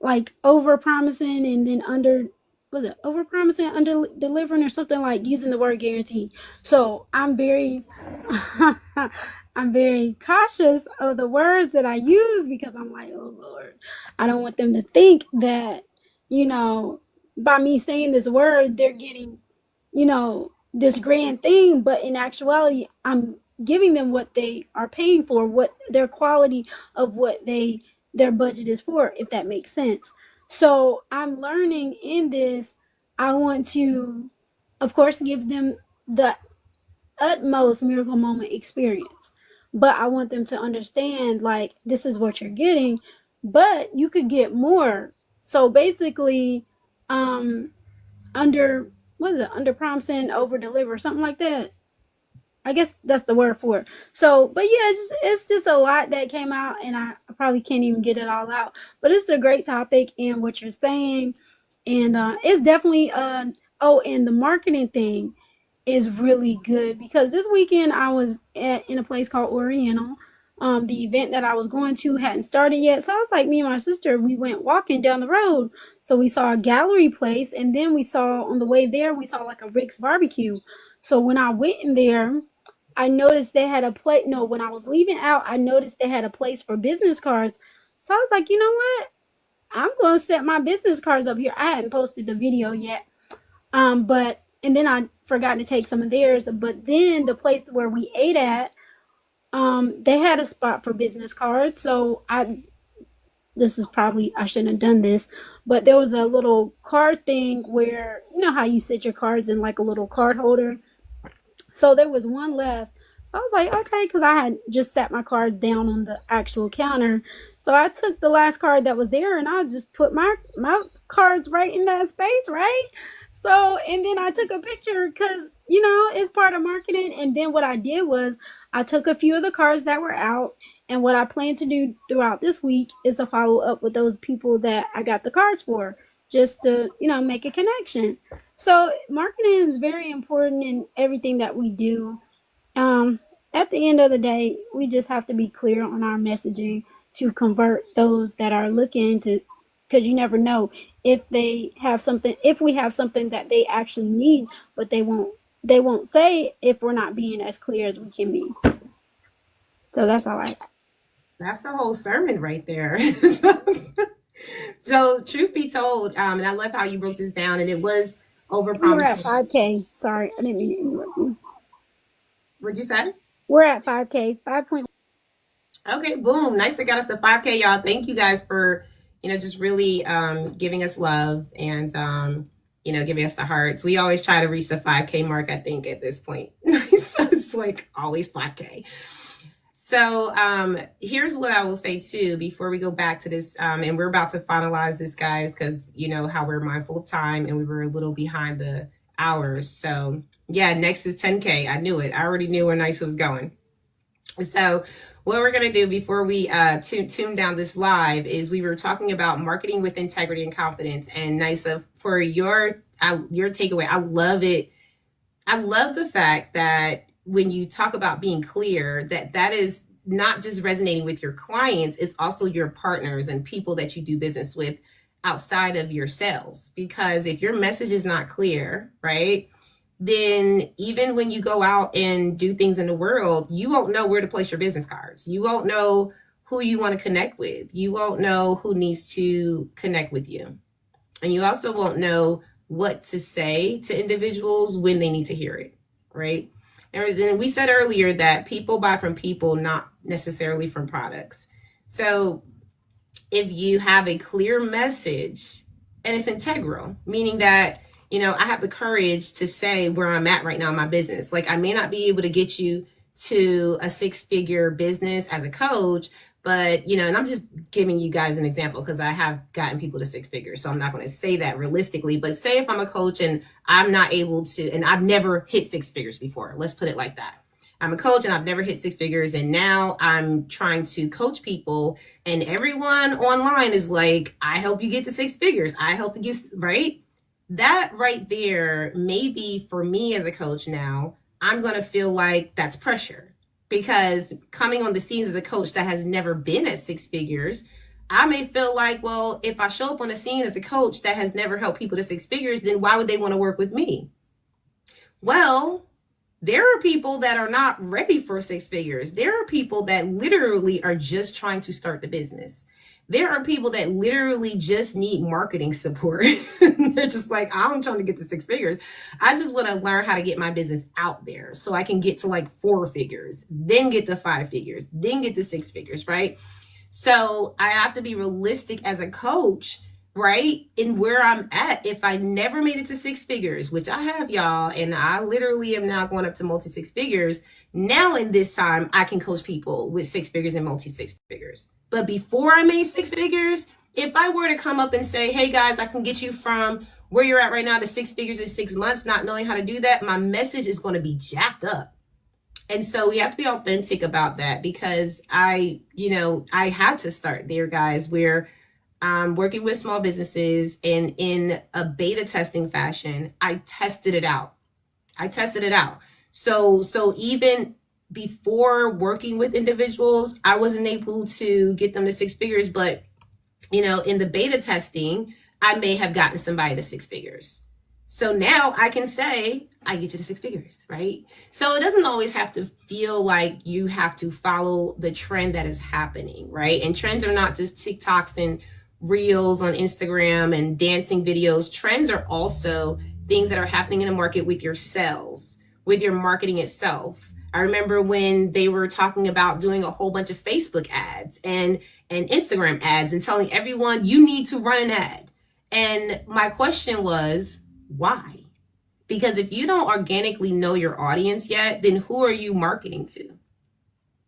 like over promising and then under, was it over promising, under delivering, or something, like using the word guarantee. So I'm very I'm very cautious of the words that I use, because I'm like, oh Lord, I don't want them to think that, by me saying this word, they're getting, this grand thing. But in actuality, I'm giving them what they are paying for, what their quality of what their budget is for, if that makes sense. So I'm learning in this. I want to, of course, give them the utmost miracle moment experience, but I want them to understand, like, this is what you're getting, but you could get more. So basically, under, what is it, under promising, over deliver, something like that. I guess that's the word for it. So, but yeah, it's just a lot that came out, and I probably can't even get it all out. But it's a great topic in what you're saying, and it's definitely and the marketing thing is really good, because this weekend I was in a place called Oriental. The event that I was going to hadn't started yet, so I was like, me and my sister, we went walking down the road. So we saw a gallery place, and then we saw, on the way there, we saw like a Rick's barbecue. So when I went in there, I noticed they had a place. No, when I was leaving out, I noticed they had a place for business cards. So I was like, you know what? I'm going to set my business cards up here. I hadn't posted the video yet. And then I forgot to take some of theirs. But then the place where we ate at, they had a spot for business cards. So this is probably, I shouldn't have done this, but there was a little card thing where, you know how you sit your cards in like a little card holder. So there was one left. So I was like, okay, because I had just sat my cards down on the actual counter. So I took the last card that was there, and I just put my cards right in that space, right? So, and then I took a picture, because, it's part of marketing. And then what I did was I took a few of the cards that were out. And what I plan to do throughout this week is to follow up with those people that I got the cards for, just to, make a connection. So marketing is very important in everything that we do. At the end of the day, we just have to be clear on our messaging to convert those that are looking to, because you never know if we have something that they actually need, but they won't say if we're not being as clear as we can be. So that's all I. That's a whole sermon right there. So truth be told, and I love how you broke this down, and it was over We're at promising. 5K. Sorry, I didn't mean to interrupt you. What'd you say? We're at 5K. 5. Okay, boom. Nice to got us to 5K, y'all. Thank you guys for, just really giving us love and, giving us the hearts. We always try to reach the 5K mark, I think, at this point. So it's like always 5K. So here's what I will say, too, before we go back to this. And we're about to finalize this, guys, because you know how we're mindful of time, and we were a little behind the hours. So, yeah, next is 10K. I knew it. I already knew where Nice was going. So what we're going to do before we tune down this live is we were talking about marketing with integrity and confidence. And Nisa, for your takeaway, I love it. I love the fact that when you talk about being clear, that is not just resonating with your clients, it's also your partners and people that you do business with outside of your sales. Because if your message is not clear, right, then even when you go out and do things in the world, you won't know where to place your business cards. You won't know who you want to connect with. You won't know who needs to connect with you. And you also won't know what to say to individuals when they need to hear it, right? And we said earlier that people buy from people, not necessarily from products. So if you have a clear message and it's integral, meaning that, I have the courage to say where I'm at right now in my business. Like, I may not be able to get you to a 6-figure business as a coach, but, and I'm just giving you guys an example because I have gotten people to 6 figures. So I'm not going to say that realistically, but say if I'm a coach and I'm not able to, and I've never hit 6 figures before, let's put it like that. I'm a coach and I've never hit 6 figures. And now I'm trying to coach people, and everyone online is like, I help you get to 6 figures. I help you get, right? That right there, maybe for me as a coach now, I'm going to feel like that's pressure, because coming on the scenes as a coach that has never been at 6 figures, I may feel like, well, if I show up on the scene as a coach that has never helped people to 6 figures, then why would they want to work with me? Well, there are people that are not ready for 6 figures. There are people that literally are just trying to start the business. There are people that literally just need marketing support. They're just like, I'm trying to get to 6 figures. I just want to learn how to get my business out there so I can get to like 4 figures, then get to 5 figures, then get to 6 figures, right? So I have to be realistic as a coach, right? In where I'm at. If I never made it to 6 figures, which I have, y'all, and I literally am now going up to multi 6 figures. Now in this time, I can coach people with 6 figures and multi 6 figures. But before I made 6 figures, if I were to come up and say, hey guys, I can get you from where you're at right now to 6 figures in 6 months, not knowing how to do that, my message is going to be jacked up. And so we have to be authentic about that, because I had to start there, guys, where I'm working with small businesses, and in a beta testing fashion, I tested it out. So even before working with individuals, I wasn't able to get them to 6 figures, but in the beta testing, I may have gotten somebody to 6 figures. So now I can say, I get you to 6 figures, right? So it doesn't always have to feel like you have to follow the trend that is happening, right? And trends are not just TikToks and reels on Instagram and dancing videos. Trends are also things that are happening in the market with your sales, with your marketing itself. I remember when they were talking about doing a whole bunch of Facebook ads and Instagram ads and telling everyone you need to run an ad. And my question was, why? Because if you don't organically know your audience yet, then who are you marketing to?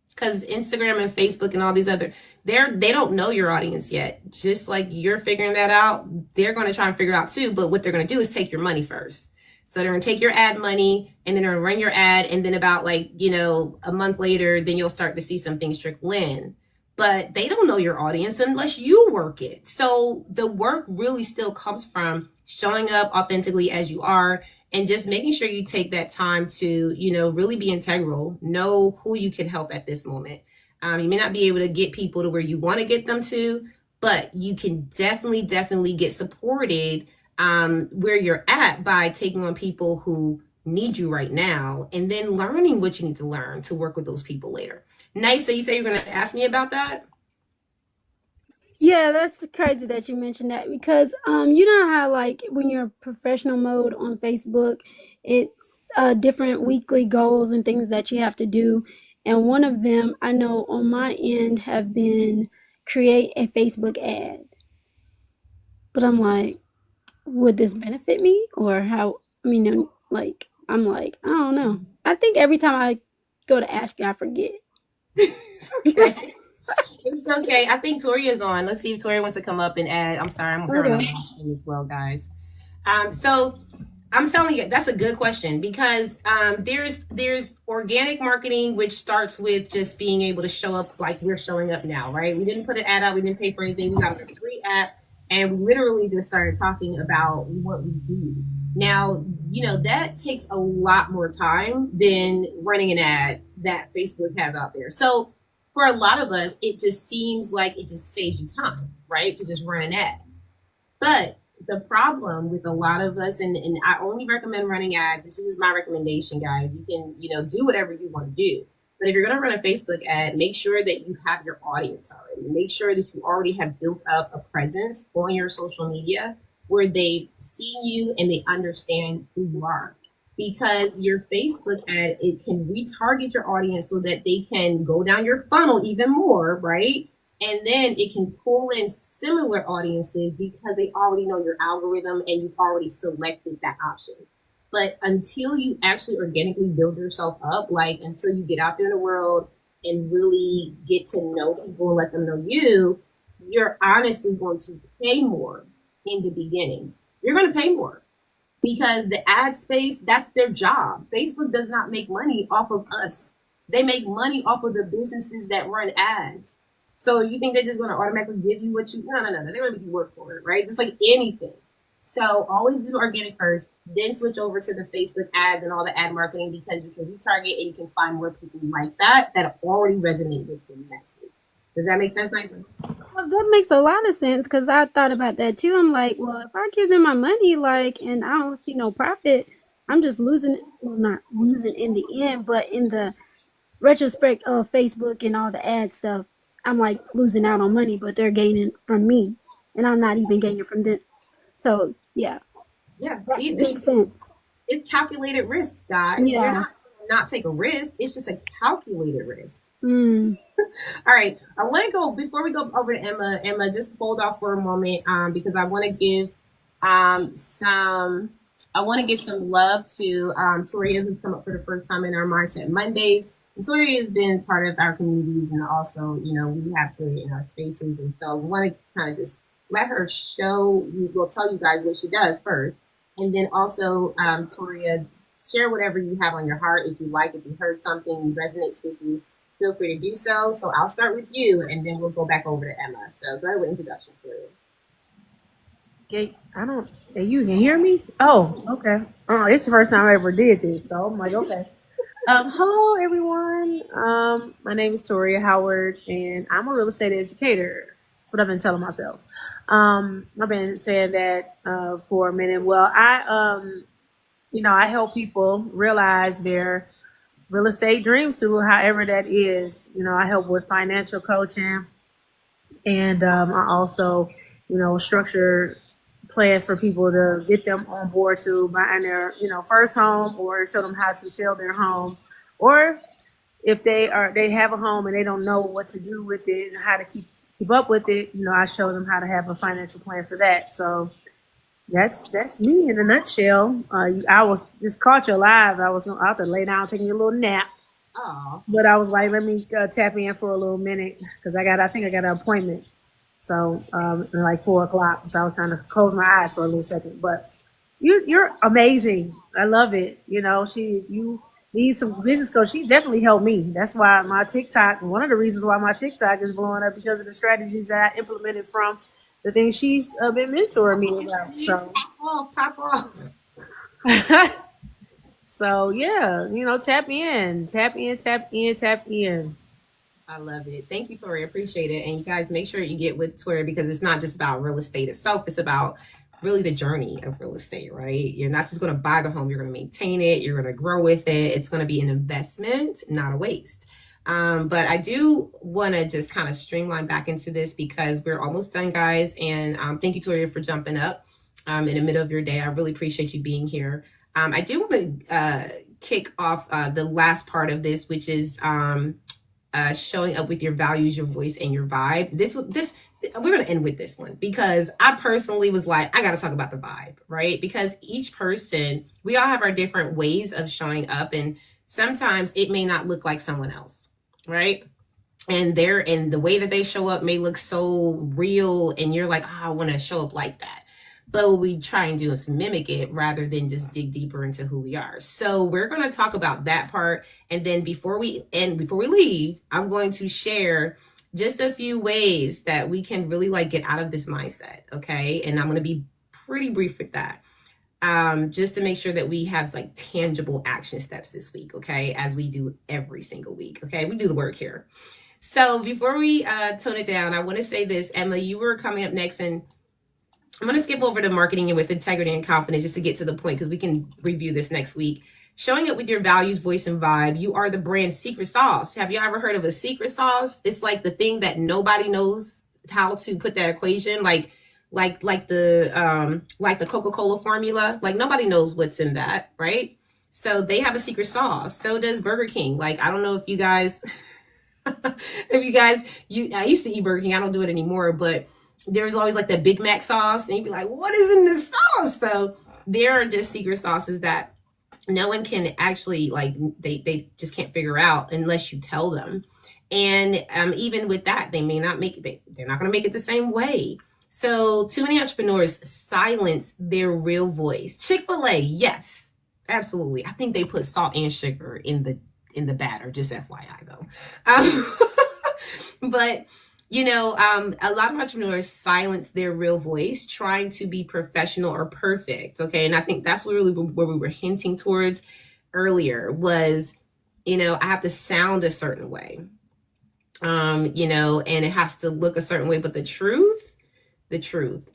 Because Instagram and Facebook and all these other, they don't know your audience yet. Just like you're figuring that out, they're going to try and figure it out too. But what they're going to do is take your money first. So they're going to take your ad money, and then they're going to run your ad. And then about a month later, then you'll start to see some things trickle in. But they don't know your audience unless you work it. So the work really still comes from showing up authentically as you are, and just making sure you take that time to, really be integral, know who you can help at this moment. You may not be able to get people to where you want to get them to, but you can definitely get supported where you're at by taking on people who need you right now, and then learning what you need to learn to work with those people later. Nice. So you say you're going to ask me about that? Yeah, that's crazy that you mentioned that, because you know how when you're professional mode on Facebook, it's different weekly goals and things that you have to do. And one of them I know on my end have been create a Facebook ad. But I'm like, would this benefit me, or how? I'm like, I don't know. I think every time I go to ask you, I forget. It's okay. It's okay. I think Tori is on. Let's see if Tori wants to come up and add. I'm sorry, I'm her as well, guys. So I'm telling you, that's a good question, because there's organic marketing, which starts with just being able to show up like we're showing up now, right? We didn't put an ad out, we didn't pay for anything, we got a free app, and we literally just started talking about what we do. Now, that takes a lot more time than running an ad that Facebook has out there. So for a lot of us, it just seems like it just saves you time, right? To just run an ad. But the problem with a lot of us, and I only recommend running ads, this is my recommendation, guys. You can, do whatever you want to do. But if you're going to run a Facebook ad, make sure that you have your audience already. Make sure that you already have built up a presence on your social media where they see you and they understand who you are. Because your Facebook ad, it can retarget your audience so that they can go down your funnel even more, right? And then it can pull in similar audiences because they already know your algorithm and you've already selected that option. But until you actually organically build yourself up, like until you get out there in the world and really get to know people and let them know you, you're honestly going to pay more in the beginning. You're going to pay more because the ad space, that's their job. Facebook does not make money off of us. They make money off of the businesses that run ads. So you think they're just going to automatically give you what you, no. They're going to make you work for it, right? Just like anything. So always do the organic first, then switch over to the Facebook ads and all the ad marketing because you can retarget and you can find more people like that already resonate with your message. Does that make sense, Nysa? Well, that makes a lot of sense because I thought about that too. I'm like, well, if I give them my money, like, and I don't see no profit, I'm just losing. Well, not losing in the end, but in the retrospect of Facebook and all the ad stuff, I'm like losing out on money, but they're gaining from me, and I'm not even gaining from them. So yeah, Yeah, that makes sense. it's calculated risk, guys. You're Yeah. not take a risk. It's just a calculated risk. Mm. All right. I want to go before we go over to Emma. Emma, just hold off for a moment because I want to give some. I want to give some love to Toria, who's come up for the first time in our Mindset Mondays. And Toria has been part of our communities, and also, you know, we have Toria in our spaces, and so we want to kind of just let her show. We'll tell you guys what she does first, and then also Toria, share whatever you have on your heart. If you like, if you heard something resonates with you, feel free to do so. So I'll start with you, and then we'll go back over to Emma. So go ahead with introduction, Toria. Okay, I don't. You can hear me? Oh, okay. It's the first time I ever did this, so I'm like, okay. Hello, everyone. My name is Toria Howard, and I'm a real estate educator. That's what I've been telling myself. I've been saying that for a minute. Well, I help people realize their real estate dreams through however that is. You know, I help with financial coaching, and I also, structure plans for people to get them on board to buying their, first home, or show them how to sell their home, or if they have a home and they don't know what to do with it and how to keep up with it, I show them how to have a financial plan for that. So that's me in a nutshell. I was just caught you live. I was out to lay down, taking a little nap. Oh, But I was like, let me tap in for a little minute because I think I got an appointment. So like 4:00. So I was trying to close my eyes for a little second. But you're amazing. I love it. You need some business coach. She definitely helped me. That's why my TikTok, one of the reasons why my TikTok is blowing up, because of the strategies that I implemented from the things she's been mentoring me about. So pop off. so yeah, tap in. I love it. Thank you, Toria. Appreciate it. And you guys make sure you get with Toria because it's not just about real estate itself. It's about really the journey of real estate, right? You're not just going to buy the home. You're going to maintain it. You're going to grow with it. It's going to be an investment, not a waste. But I do want to just kind of streamline back into this because we're almost done, guys. And thank you, Toria, for jumping up in the middle of your day. I really appreciate you being here. I do want to kick off the last part of this, which is showing up with your values, your voice, and your vibe. This we're going to end with this one because I personally was like, I got to talk about the vibe, right? Because each person, we all have our different ways of showing up, and sometimes it may not look like someone else, right? And the way that they show up may look so real, and you're like, oh, I want to show up like that. But what we try and do is mimic it rather than just dig deeper into who we are. So we're going to talk about that part. And then before we leave, I'm going to share just a few ways that we can really get out of this mindset. Okay. And I'm going to be pretty brief with that. Just to make sure that we have tangible action steps this week. Okay. As we do every single week. Okay. We do the work here. So before we tone it down, I want to say this, Emma, you were coming up next, and I'm going to skip over to marketing and with integrity and confidence just to get to the point because we can review this next week. Showing up with your values, voice, and vibe. You are the brand's secret sauce. Have you ever heard of a secret sauce? It's like the thing that nobody knows how to put that equation, like the Coca-Cola formula. Like nobody knows what's in that, right? So they have a secret sauce. So does Burger King. I don't know if you guys If you guys, I used to eat Burger King. I don't do it anymore, but there's always like the Big Mac sauce, and you'd be like, what is in this sauce? So there are just secret sauces that no one can actually, like, they just can't figure out unless you tell them. And even with that, they may not make it, they're not going to make it the same way. So too many entrepreneurs silence their real voice. Chick-fil-A, yes, absolutely. I think they put salt and sugar in the batter, just FYI though. But a lot of entrepreneurs silence their real voice trying to be professional or perfect. Okay. And I think that's really where we were hinting towards earlier was, I have to sound a certain way, and it has to look a certain way. But the truth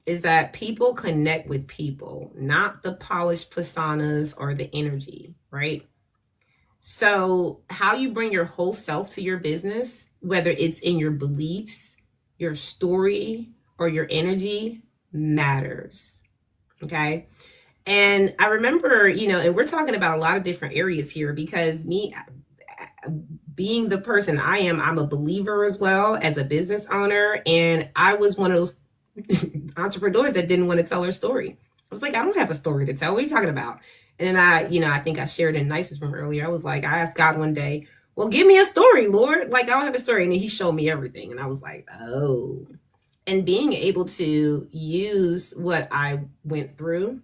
is that people connect with people, not the polished personas or the energy, right? So how you bring your whole self to your business, whether it's in your beliefs, your story, or your energy, matters. Okay. And I remember, and we're talking about a lot of different areas here, because me being the person I am, I'm a believer as well as a business owner. And I was one of those entrepreneurs that didn't want to tell her story. I was like, I don't have a story to tell. What are you talking about? And then I think I shared in Nices from earlier. I was like, I asked God one day, well, give me a story, Lord. Like, I don't have a story. And then he showed me everything. And I was like, oh. And being able to use what I went through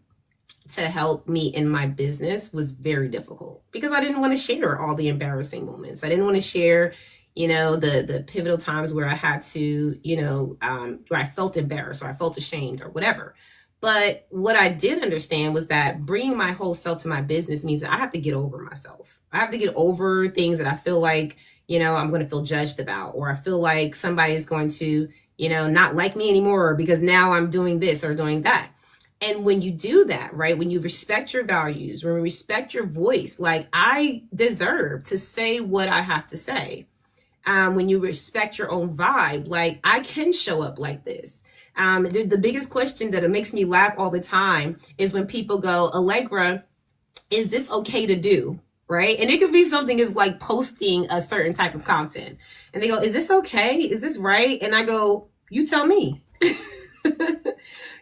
to help me in my business was very difficult, because I didn't want to share all the embarrassing moments. I didn't want to share, the pivotal times where I had to, where I felt embarrassed or I felt ashamed or whatever. But what I did understand was that bringing my whole self to my business means that I have to get over myself. I have to get over things that I feel like, I'm going to feel judged about, or I feel like somebody is going to, not like me anymore because now I'm doing this or doing that. And when you do that, right, when you respect your values, when you respect your voice, like, I deserve to say what I have to say. When you respect your own vibe, like, I can show up like this. The biggest question that it makes me laugh all the time is when people go, Allegra, is this okay to do? Right? And it could be something as like posting a certain type of content. And they go, is this okay? Is this right? And I go, you tell me.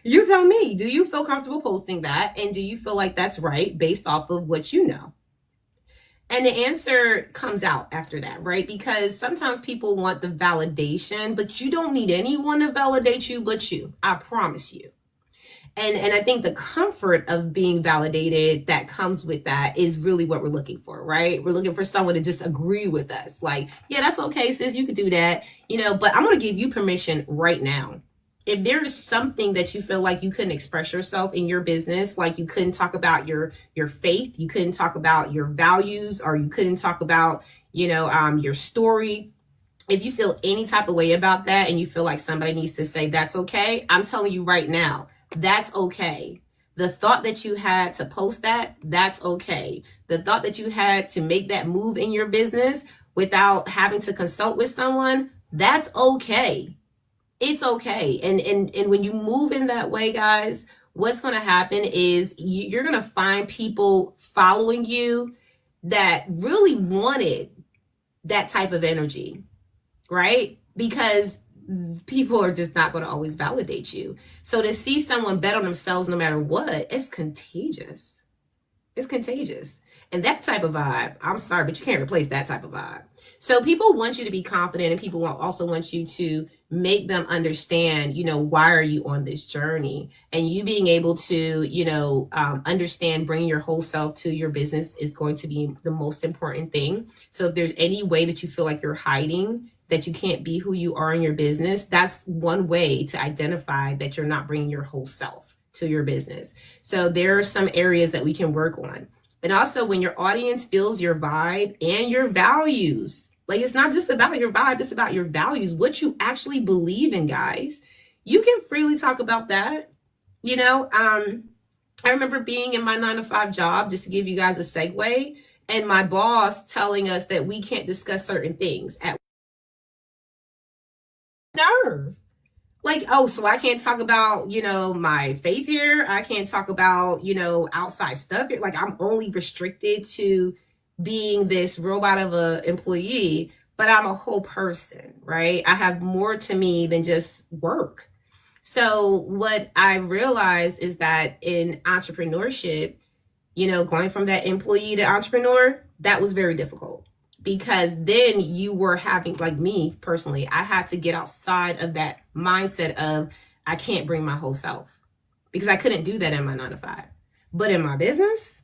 You tell me, do you feel comfortable posting that? And do you feel like that's right based off of what you know? And the answer comes out after that, right? Because sometimes people want the validation, but you don't need anyone to validate you but you. I promise you. And I think the comfort of being validated that comes with that is really what we're looking for, right? We're looking for someone to just agree with us. Like, yeah, that's okay, sis, you could do that, but I'm going to give you permission right now. If there is something that you feel like you couldn't express yourself in your business, like you couldn't talk about your faith, you couldn't talk about your values, or you couldn't talk about, your story. If you feel any type of way about that and you feel like somebody needs to say that's okay, I'm telling you right now, that's okay. The thought that you had to post that's okay. The thought that you had to make that move in your business without having to consult with someone, that's okay. It's okay. And when you move in that way, guys, what's going to happen is you're going to find people following you that really wanted that type of energy, right? Because people are just not going to always validate you. So to see someone bet on themselves no matter what, it's contagious. It's contagious. And that type of vibe, I'm sorry, but you can't replace that type of vibe. So people want you to be confident, and people also want you to make them understand, why are you on this journey? And you being able to, understand bringing your whole self to your business is going to be the most important thing. So if there's any way that you feel like you're hiding, that you can't be who you are in your business, that's one way to identify that you're not bringing your whole self to your business. So there are some areas that we can work on. And also, when your audience feels your vibe and your values, like, it's not just about your vibe, it's about your values, what you actually believe in, guys. You can freely talk about that. I remember being in my 9-to-5 job, just to give you guys a segue, and my boss telling us that we can't discuss certain things at nerve. Like, oh, so I can't talk about, my faith here. I can't talk about, outside stuff here. Like, I'm only restricted to being this robot of a employee. but I'm a whole person, right? I have more to me than just work. So what I realized is that in entrepreneurship, going from that employee to entrepreneur, that was very difficult because then you were having, like me personally, I had to get outside of that mindset of I can't bring my whole self because I couldn't do that in my 9 to 5. But in my business,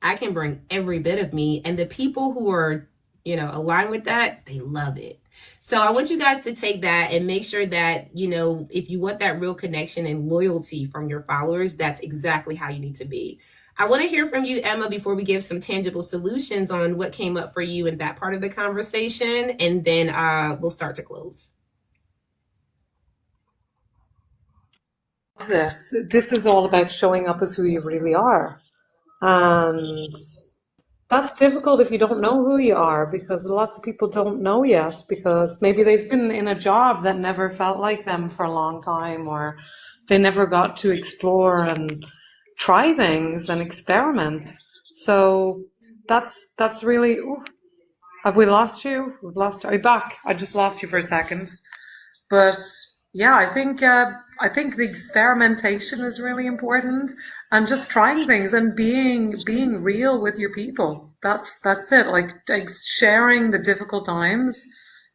I can bring every bit of me, and the people who are, aligned with that, they love it. So I want you guys to take that and make sure that, if you want that real connection and loyalty from your followers, that's exactly how you need to be. I want to hear from you, Emma, before we give some tangible solutions on what came up for you in that part of the conversation, and then we'll start to close. This is all about showing up as who you really are. And that's difficult if you don't know who you are, because lots of people don't know yet, because maybe they've been in a job that never felt like them for a long time, or they never got to explore and try things and experiment. So that's really, ooh, have we lost you? We've lost, are you back? I just lost you for a second. But yeah, I think the experimentation is really important, and just trying things and being real with your people. That's it. Like sharing the difficult times.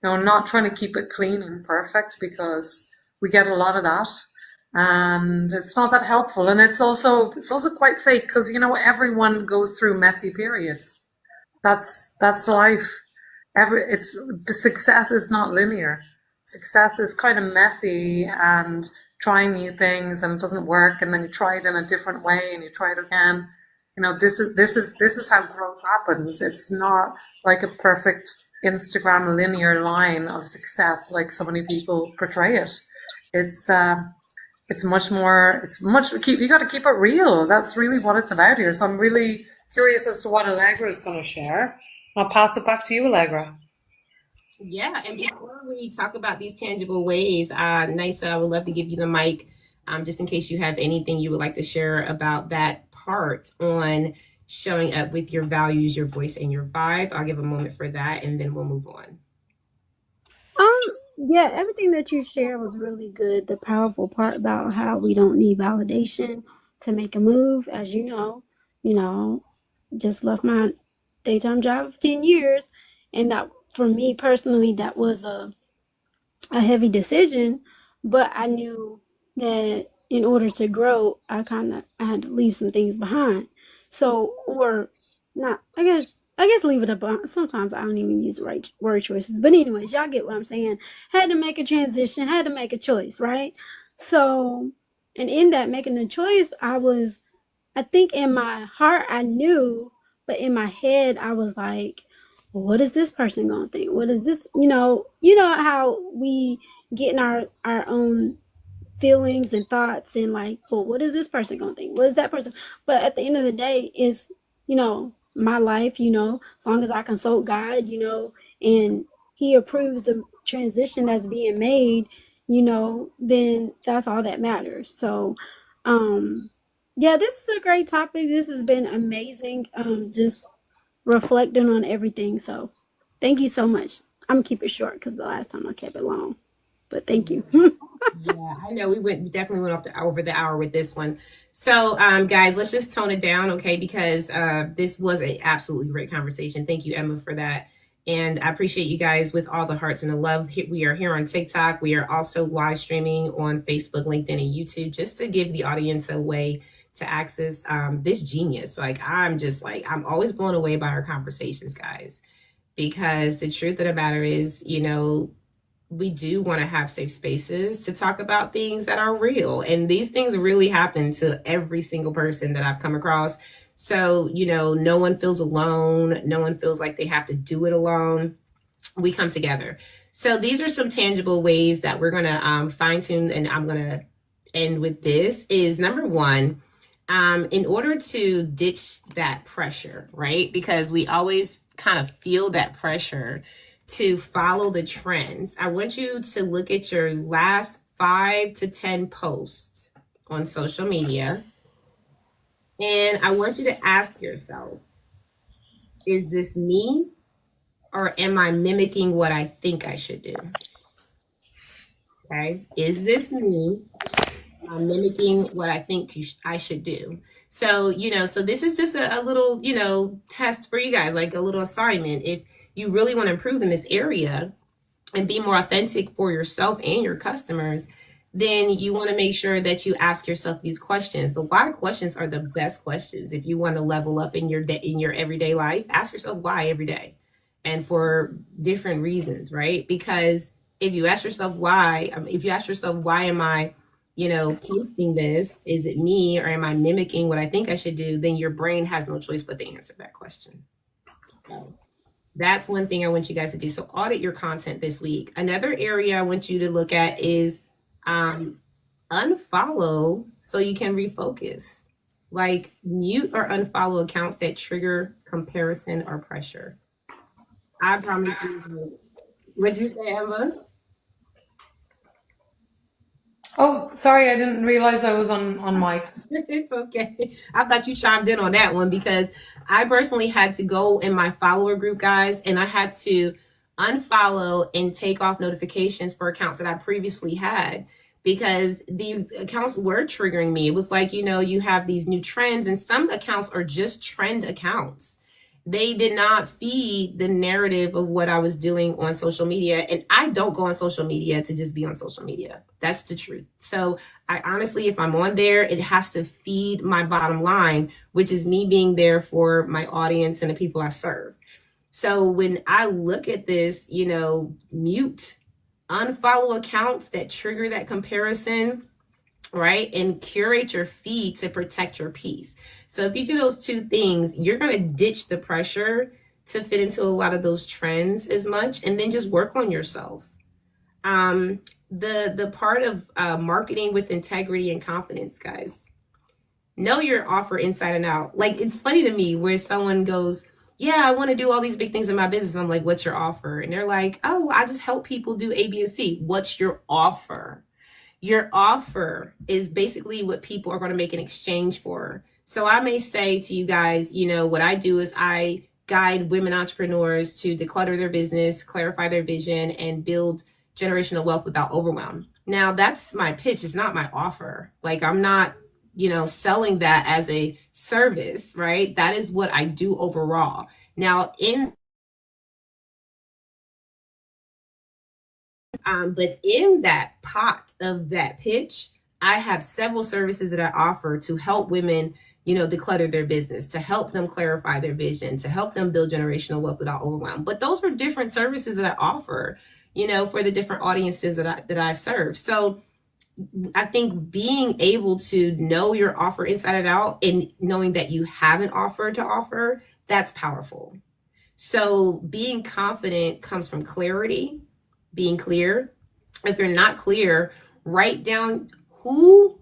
Not trying to keep it clean and perfect, because we get a lot of that, and it's not that helpful. And it's also quite fake, because everyone goes through messy periods. That's life. The success is not linear. Success is kind of messy, and trying new things, and it doesn't work, and then you try it in a different way and you try it again. This is how growth happens. It's not like a perfect Instagram linear line of success like so many people portray it. It's much more. You got to keep it real. That's really what it's about here. So I'm really curious as to what Allegra is going to share. I'll pass it back to you, Allegra. Yeah, and before we talk about these tangible ways, Nisa, I would love to give you the mic, just in case you have anything you would like to share about that part on showing up with your values, your voice, and your vibe. I'll give a moment for that, and then we'll move on. Yeah, everything that you shared was really good. The powerful part about how we don't need validation to make a move, as you know, just left my daytime job of 10 years, and that, for me personally, that was a heavy decision, but I knew that in order to grow, I had to leave some things behind. So, or not, I guess leave it up. Sometimes I don't even use the right word choices. But anyways, y'all get what I'm saying. Had to make a transition, had to make a choice, right? So, and in that making the choice, I think in my heart I knew, but in my head I was like, well, what is this person gonna think? What is this? How we get in our own feelings and thoughts, and like, well, what is this person gonna think? What is that person? But at the end of the day, it's my life. As long as I consult God, and He approves the transition that's being made, then that's all that matters. So, yeah, this is a great topic. This has been amazing. Just reflecting on everything. So, thank you so much. I'm gonna keep it short because the last time I kept it long. But thank you. Yeah, I know we definitely went over the hour with this one. So, guys, let's just tone it down, okay? Because this was an absolutely great conversation. Thank you, Emma, for that. And I appreciate you guys with all the hearts and the love. We are here on TikTok. We are also live streaming on Facebook, LinkedIn, and YouTube, just to give the audience a way to access this genius. I'm always blown away by our conversations, guys, because the truth of the matter is, we do want to have safe spaces to talk about things that are real. And these things really happen to every single person that I've come across. So, no one feels alone. No one feels like they have to do it alone. We come together. So these are some tangible ways that we're going to fine tune. And I'm going to end with this is number one, in order to ditch that pressure, right? Because we always kind of feel that pressure to follow the trends. I want you to look at your last 5 to 10 posts on social media. And I want you to ask yourself, is this me or am I mimicking what I think I should do? Okay. Is this me mimicking what I think I should do? So, so this is just a little, test for you guys, like a little assignment. If you really want to improve in this area and be more authentic for yourself and your customers, then you want to make sure that you ask yourself these questions. The why questions are the best questions. If you want to level up in your everyday life, ask yourself why every day, and for different reasons, right? Because if you ask yourself why am I, posting this? Is it me, or am I mimicking what I think I should do? Then your brain has no choice but to answer that question. So that's one thing I want you guys to do. So audit your content this week. Another area I want you to look at is unfollow so you can refocus. Like, mute or unfollow accounts that trigger comparison or pressure. I promise you. What'd you say, Emma? Oh, sorry, I didn't realize I was on mic. It's okay. I thought you chimed in on that one, because I personally had to go in my follower group, guys, and I had to unfollow and take off notifications for accounts that I previously had, because the accounts were triggering me. It was like, you have these new trends, and some accounts are just trend accounts. They did not feed the narrative of what I was doing on social media. And I don't go on social media to just be on social media. That's the truth. So I honestly, if I'm on there, it has to feed my bottom line, which is me being there for my audience and the people I serve. So when I look at this, mute, unfollow accounts that trigger that comparison, right? And curate your feed to protect your peace. So if you do those two things, you're going to ditch the pressure to fit into a lot of those trends as much, and then just work on yourself. The part of marketing with integrity and confidence, guys, know your offer inside and out. Like, it's funny to me where someone goes, yeah, I want to do all these big things in my business. I'm like, what's your offer? And they're like, oh, I just help people do A, B, and C. What's your offer? Your offer is basically what people are going to make an exchange for. So I may say to you guys, what I do is I guide women entrepreneurs to declutter their business, clarify their vision, and build generational wealth without overwhelm. Now, that's my pitch. It's not my offer. Like, I'm not, selling that as a service, right? That is what I do overall. Now, but in that pot of that pitch, I have several services that I offer to help women, declutter their business, to help them clarify their vision, to help them build generational wealth without overwhelm. But those are different services that I offer, for the different audiences that I serve. So I think being able to know your offer inside and out, and knowing that you have an offer to offer, that's powerful. So being confident comes from clarity, being clear. If you're not clear, write down who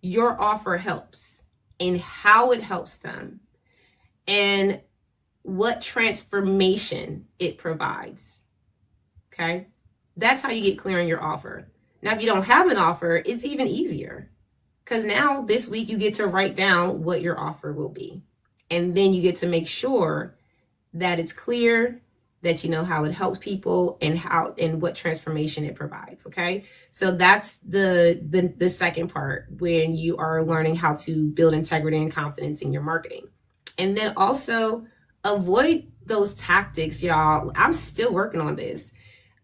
your offer helps and how it helps them, and what transformation it provides. Okay? That's how you get clear on your offer. Now, if you don't have an offer, it's even easier, because now this week you get to write down what your offer will be. And then you get to make sure that it's clear, that you know how it helps people, and what transformation it provides. Okay. So that's the second part, when you are learning how to build integrity and confidence in your marketing. And then also avoid those tactics, y'all. I'm still working on this.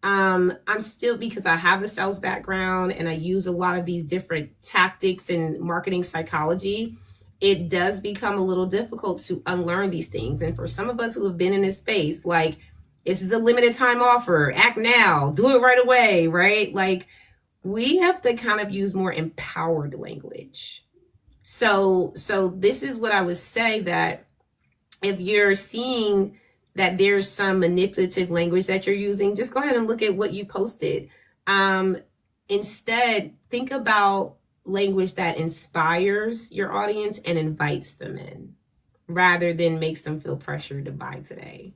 Because I have a sales background and I use a lot of these different tactics and marketing psychology, it does become a little difficult to unlearn these things. And for some of us who have been in this space, like, this is a limited time offer, act now, do it right away, right? Like, we have to kind of use more empowered language. So this is what I would say, that if you're seeing that there's some manipulative language that you're using, just go ahead and look at what you posted. Instead, think about language that inspires your audience and invites them in, rather than makes them feel pressured to buy today.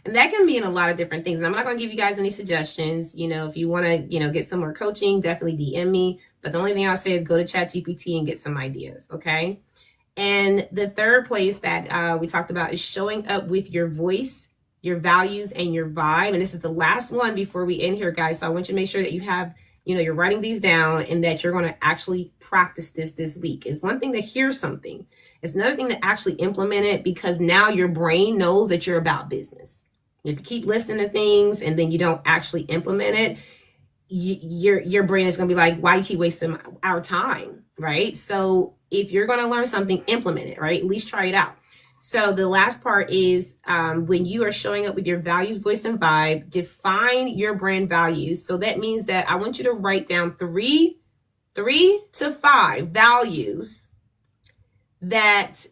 And that can mean a lot of different things. And I'm not going to give you guys any suggestions. If you want to, get some more coaching, definitely DM me. But the only thing I'll say is go to ChatGPT and get some ideas. Okay. And the third place that we talked about is showing up with your voice, your values and your vibe. And this is the last one before we end here, guys. So I want you to make sure that you have, you're writing these down and that you're going to actually practice this week. It's one thing to hear something. It's another thing to actually implement it, because now your brain knows that you're about business. If you keep listening to things and then you don't actually implement it, your brain is going to be like, why you keep wasting our time, right? So if you're going to learn something, implement it, right? At least try it out. So the last part is when you are showing up with your values, voice, and vibe, define your brand values. So that means that I want you to write down three to five values that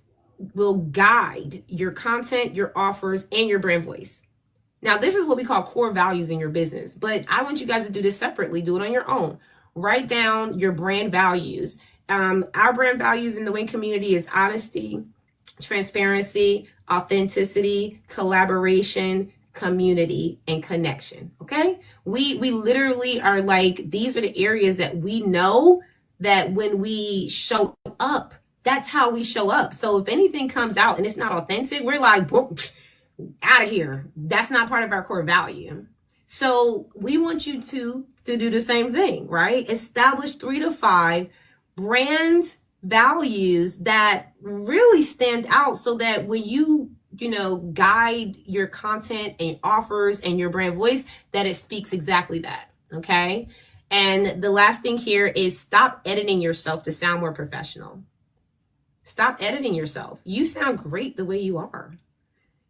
will guide your content, your offers, and your brand voice. Now, this is what we call core values in your business, but I want you guys to do this separately. Do it on your own. Write down your brand values. Our brand values in the Wing community is honesty, transparency, authenticity, collaboration, community, and connection. Okay? We literally are like, these are the areas that we know that when we show up, that's how we show up. So if anything comes out and it's not authentic, we're like, out of here. That's not part of our core value. So we want you to do the same thing, right? Establish 3 to 5 brand values that really stand out, so that when you guide your content and offers and your brand voice, that it speaks exactly that. Okay. And the last thing here is stop editing yourself to sound more professional. Stop editing yourself. You sound great the way you are.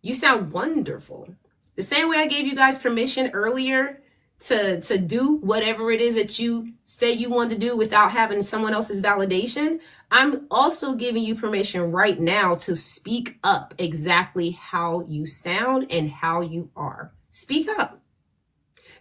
You sound wonderful. The same way I gave you guys permission earlier to do whatever it is that you said you wanted to do without having someone else's validation, I'm also giving you permission right now to speak up exactly how you sound and how you are. Speak up.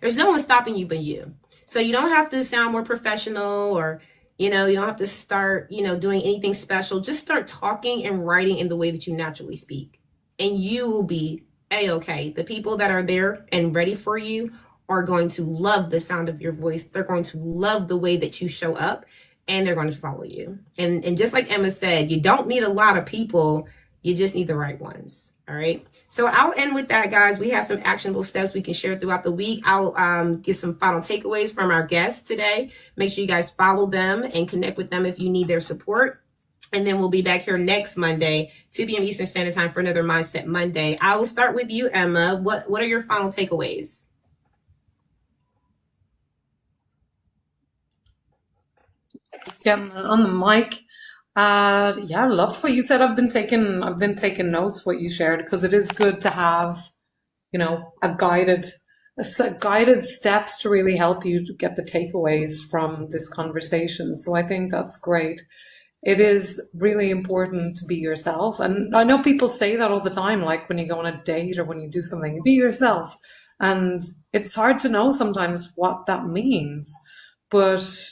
There's no one stopping you but you. So you don't have to sound more professional, or you don't have to start doing anything special. Just start talking and writing in the way that you naturally speak, and you will be a-okay. The people that are there and ready for you are going to love the sound of your voice. They're going to love the way that you show up, and they're going to follow you. And just like Emma said, you don't need a lot of people. You just need the right ones. All right. So I'll end with that, guys. We have some actionable steps we can share throughout the week. I'll get some final takeaways from our guests today. Make sure you guys follow them and connect with them if you need their support. And then we'll be back here next Monday, 2 p.m. Eastern Standard Time, for another Mindset Monday. I will start with you, Emma. What are your final takeaways? Getting on the mic. Yeah, I loved what you said. I've been taking notes what you shared, because it is good to have, guided steps to really help you to get the takeaways from this conversation. So I think that's great. It is really important to be yourself. And I know people say that all the time, like when you go on a date or when you do something, be yourself. And it's hard to know sometimes what that means. But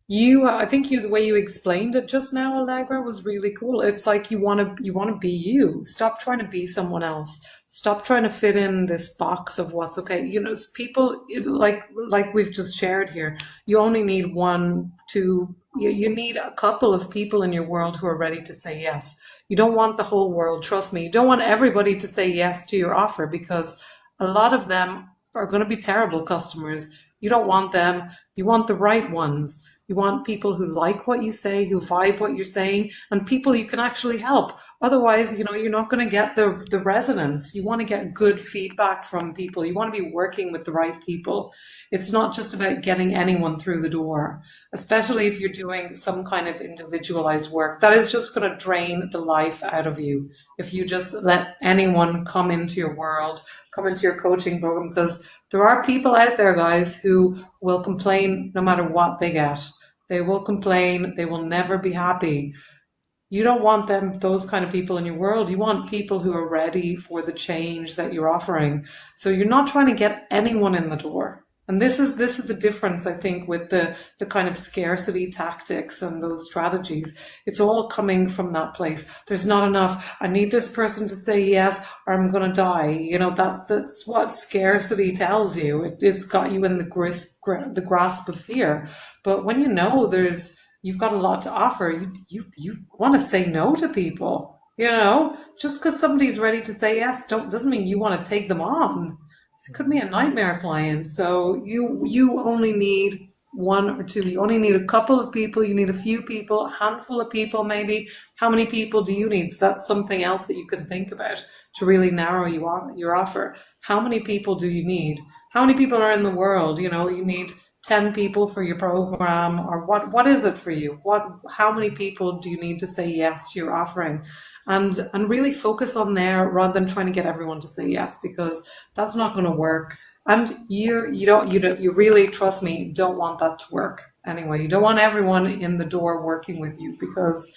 I think the way you explained it just now, Allegra, was really cool. It's like you want to be you. Stop trying to be someone else. Stop trying to fit in this box of what's okay. People like we've just shared here. You only need one, two. You need a couple of people in your world who are ready to say yes. You don't want the whole world. Trust me. You don't want everybody to say yes to your offer, because a lot of them are going to be terrible customers. You don't want them. You want the right ones. You want people who like what you say, who vibe what you're saying, and people you can actually help. Otherwise, you're not going to get the resonance. You want to get good feedback from people. You want to be working with the right people. It's not just about getting anyone through the door, especially if you're doing some kind of individualized work. That is just going to drain the life out of you if you just let anyone come into your world, come into your coaching program, because there are people out there, guys, who will complain no matter what they get. They will complain. They will never be happy. You don't want those kind of people in your world. You want people who are ready for the change that you're offering. So you're not trying to get anyone in the door. And this is the difference, I think, with the kind of scarcity tactics and those strategies. It's all coming from that place. There's not enough. I need this person to say yes, or I'm going to die. That's what scarcity tells you. It's got you in the grasp of fear. But when you've got a lot to offer, you want to say no to people. Just because somebody's ready to say yes doesn't mean you want to take them on. It could be a nightmare client. So you only need one or two. You only need a couple of people. You need a few people, a handful of people maybe. How many people do you need? So that's something else that you can think about to really narrow your offer. How many people do you need? How many people are in the world? You need 10 people for your program, or what is it for you? How many people do you need to say yes to your offering? And really focus on there rather than trying to get everyone to say yes, because that's not going to work. And you really, trust me, don't want that to work anyway. You don't want everyone in the door working with you, because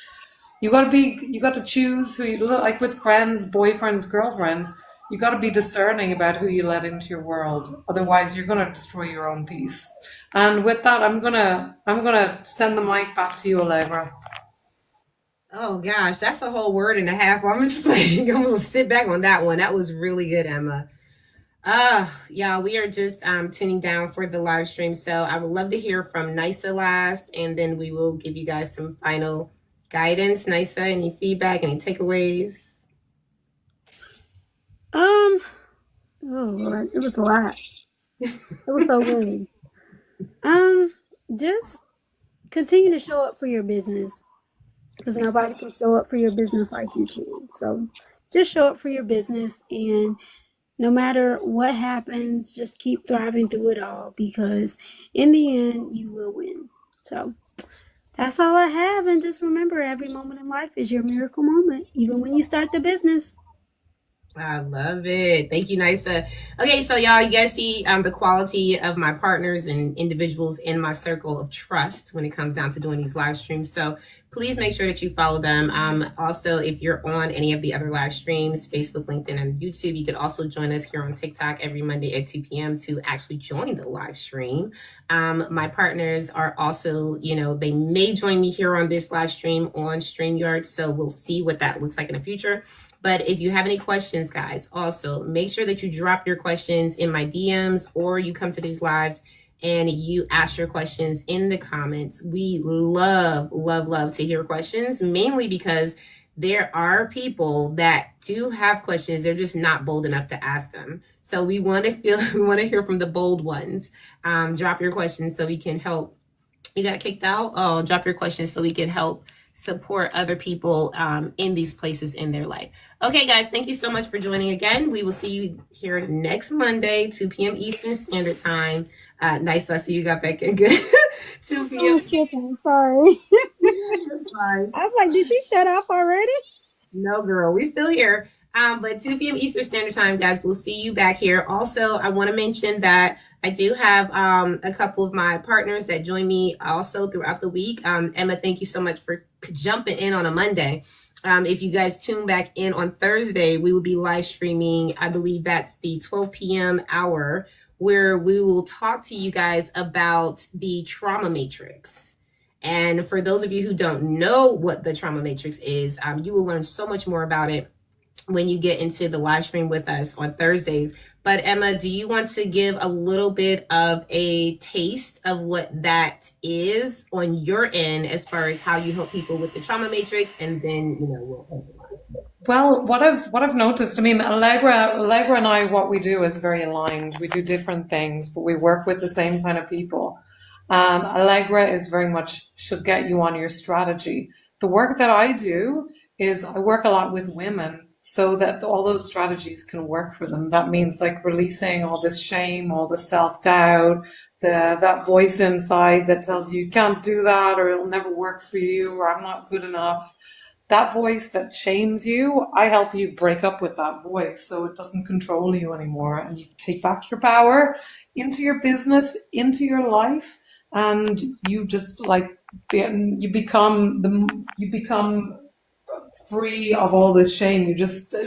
you got to choose who you, like with friends, boyfriends, girlfriends. You got to be discerning about who you let into your world. Otherwise, you're going to destroy your own peace. And with that, I'm gonna send the mic back to you, Allegra. Oh gosh, that's a whole word and a half. I'm just like, I'm gonna sit back on that one. That was really good, Emma. Yeah, we are just tuning down for the live stream. So I would love to hear from Nisa last, and then we will give you guys some final guidance. Nisa, any feedback, any takeaways? Oh Lord, it was a lot. It was so good. Just continue to show up for your business, because nobody can show up for your business like you can. So just show up for your business, and no matter what happens, just keep thriving through it all, because in the end, you will win. So that's all I have. And just remember, every moment in life is your miracle moment, even when you start the business. I love it. Thank you, Nisa. Okay, so y'all, you guys see the quality of my partners and individuals in my circle of trust when it comes down to doing these live streams. So please make sure that you follow them. Also, if you're on any of the other live streams, Facebook, LinkedIn, and YouTube, you could also join us here on TikTok every Monday at 2 p.m. to actually join the live stream. My partners are also, they may join me here on this live stream on StreamYard. So we'll see what that looks like in the future. But if you have any questions, guys, also make sure that you drop your questions in my DMs, or you come to these lives and you ask your questions in the comments. We love, love, love to hear questions, mainly because there are people that do have questions. They're just not bold enough to ask them. So we want to hear from the bold ones. Drop your questions so we can help. You got kicked out? Oh, drop your questions so we can help support other people in these places in their life. Okay, guys, thank you so much for joining again. We will see you here next Monday, 2 p.m. Eastern Standard Time. Nice, I see you got back in good. 2 p.m. I was tripping, sorry. I was like, did she shut off already? No, girl, we're still here. But 2 p.m. Eastern Standard Time, guys, we'll see you back here. Also, I want to mention that I do have a couple of my partners that join me also throughout the week. Emma, thank you so much for jumping in on a Monday. If you guys tune back in on Thursday, we will be live streaming. I believe that's the 12 p.m. hour, where we will talk to you guys about the trauma matrix. And for those of you who don't know what the trauma matrix is, you will learn so much more about it when you get into the live stream with us on Thursdays. But Emma, do you want to give a little bit of a taste of what that is on your end, as far as how you help people with the trauma matrix, and then we'll. Well, what I've noticed, I mean, Allegra and I, what we do is very aligned. We do different things, but we work with the same kind of people. Allegra is very much should get you on your strategy. The work that I do is I work a lot with women so that all those strategies can work for them. That means like releasing all this shame, all the self-doubt, that voice inside that tells you can't do that, or it'll never work for you, or I'm not good enough. That voice that shames you, I help you break up with that voice so it doesn't control you anymore, and you take back your power into your business, into your life, and you just you become free of all this shame.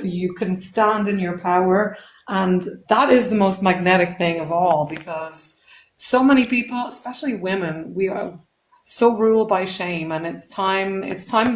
You can stand in your power, and that is the most magnetic thing of all, because so many people, especially women, we are so ruled by shame, and it's time,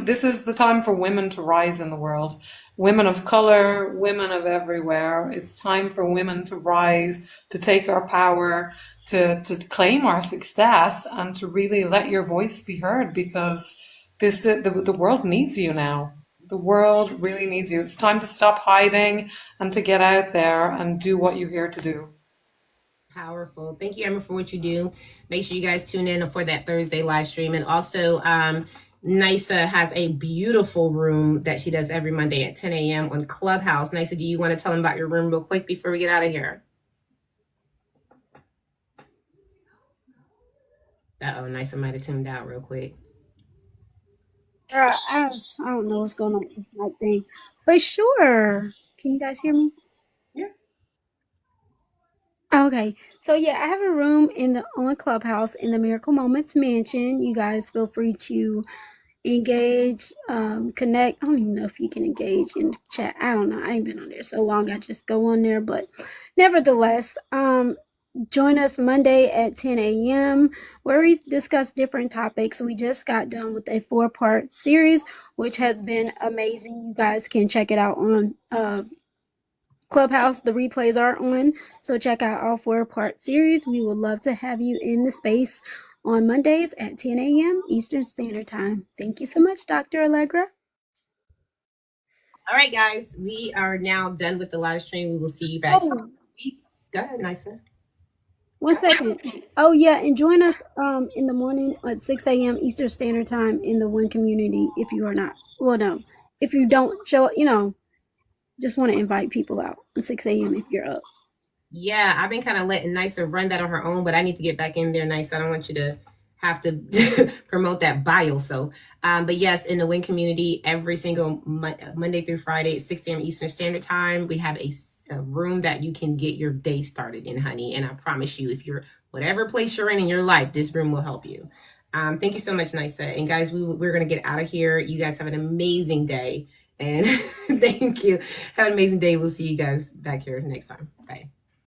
this is the time for women to rise in the world. Women of color, women of everywhere. It's time for women to rise, to take our power, to claim our success, and to really let your voice be heard, because the world needs you now. The world really needs you. It's time to stop hiding and to get out there and do what you're here to do. Powerful. Thank you, Emma, for what you do. Make sure you guys tune in for that Thursday live stream. And also, Nisa has a beautiful room that she does every Monday at 10 a.m. on Clubhouse. Nisa, do you want to tell them about your room real quick before we get out of here? Uh-oh, Nisa might have tuned out real quick. I don't know what's going on with my thing, but sure. Can you guys hear me? Yeah. Okay, so yeah, I have a room on Clubhouse in the Miracle Moments Mansion. You guys feel free to engage, connect. I don't even know if you can engage in chat. I don't know. I ain't been on there so long. I just go on there, but nevertheless, join us Monday at 10 a.m. where we discuss different topics. We just got done with a 4-part series, which has been amazing. You guys can check it out on Clubhouse. The replays are on, so check out all 4-part series. We would love to have you in the space on Mondays at 10 a.m. Eastern Standard Time. Thank you so much, Dr. Allegra. All right, guys, we are now done with the live stream. We will see you back. Oh. Go ahead, Nisa. 1 second. Oh yeah, and join us in the morning at 6 a.m. Eastern Standard Time in the One Community. If you are not, well, no, if you don't show up, just want to invite people out at 6 a.m. if you're up. Yeah, I've been kind of letting Nisa run that on her own, but I need to get back in there, Nisa. I don't want you to have to promote that by yourself. But yes, in the Win community, every single Monday through Friday at 6 a.m. Eastern Standard Time, we have a room that you can get your day started in, honey. And I promise you, if you're whatever place you're in your life, this room will help you. Thank you so much, Nisa. And guys, we're going to get out of here. You guys have an amazing day. And thank you. Have an amazing day. We'll see you guys back here next time. Bye.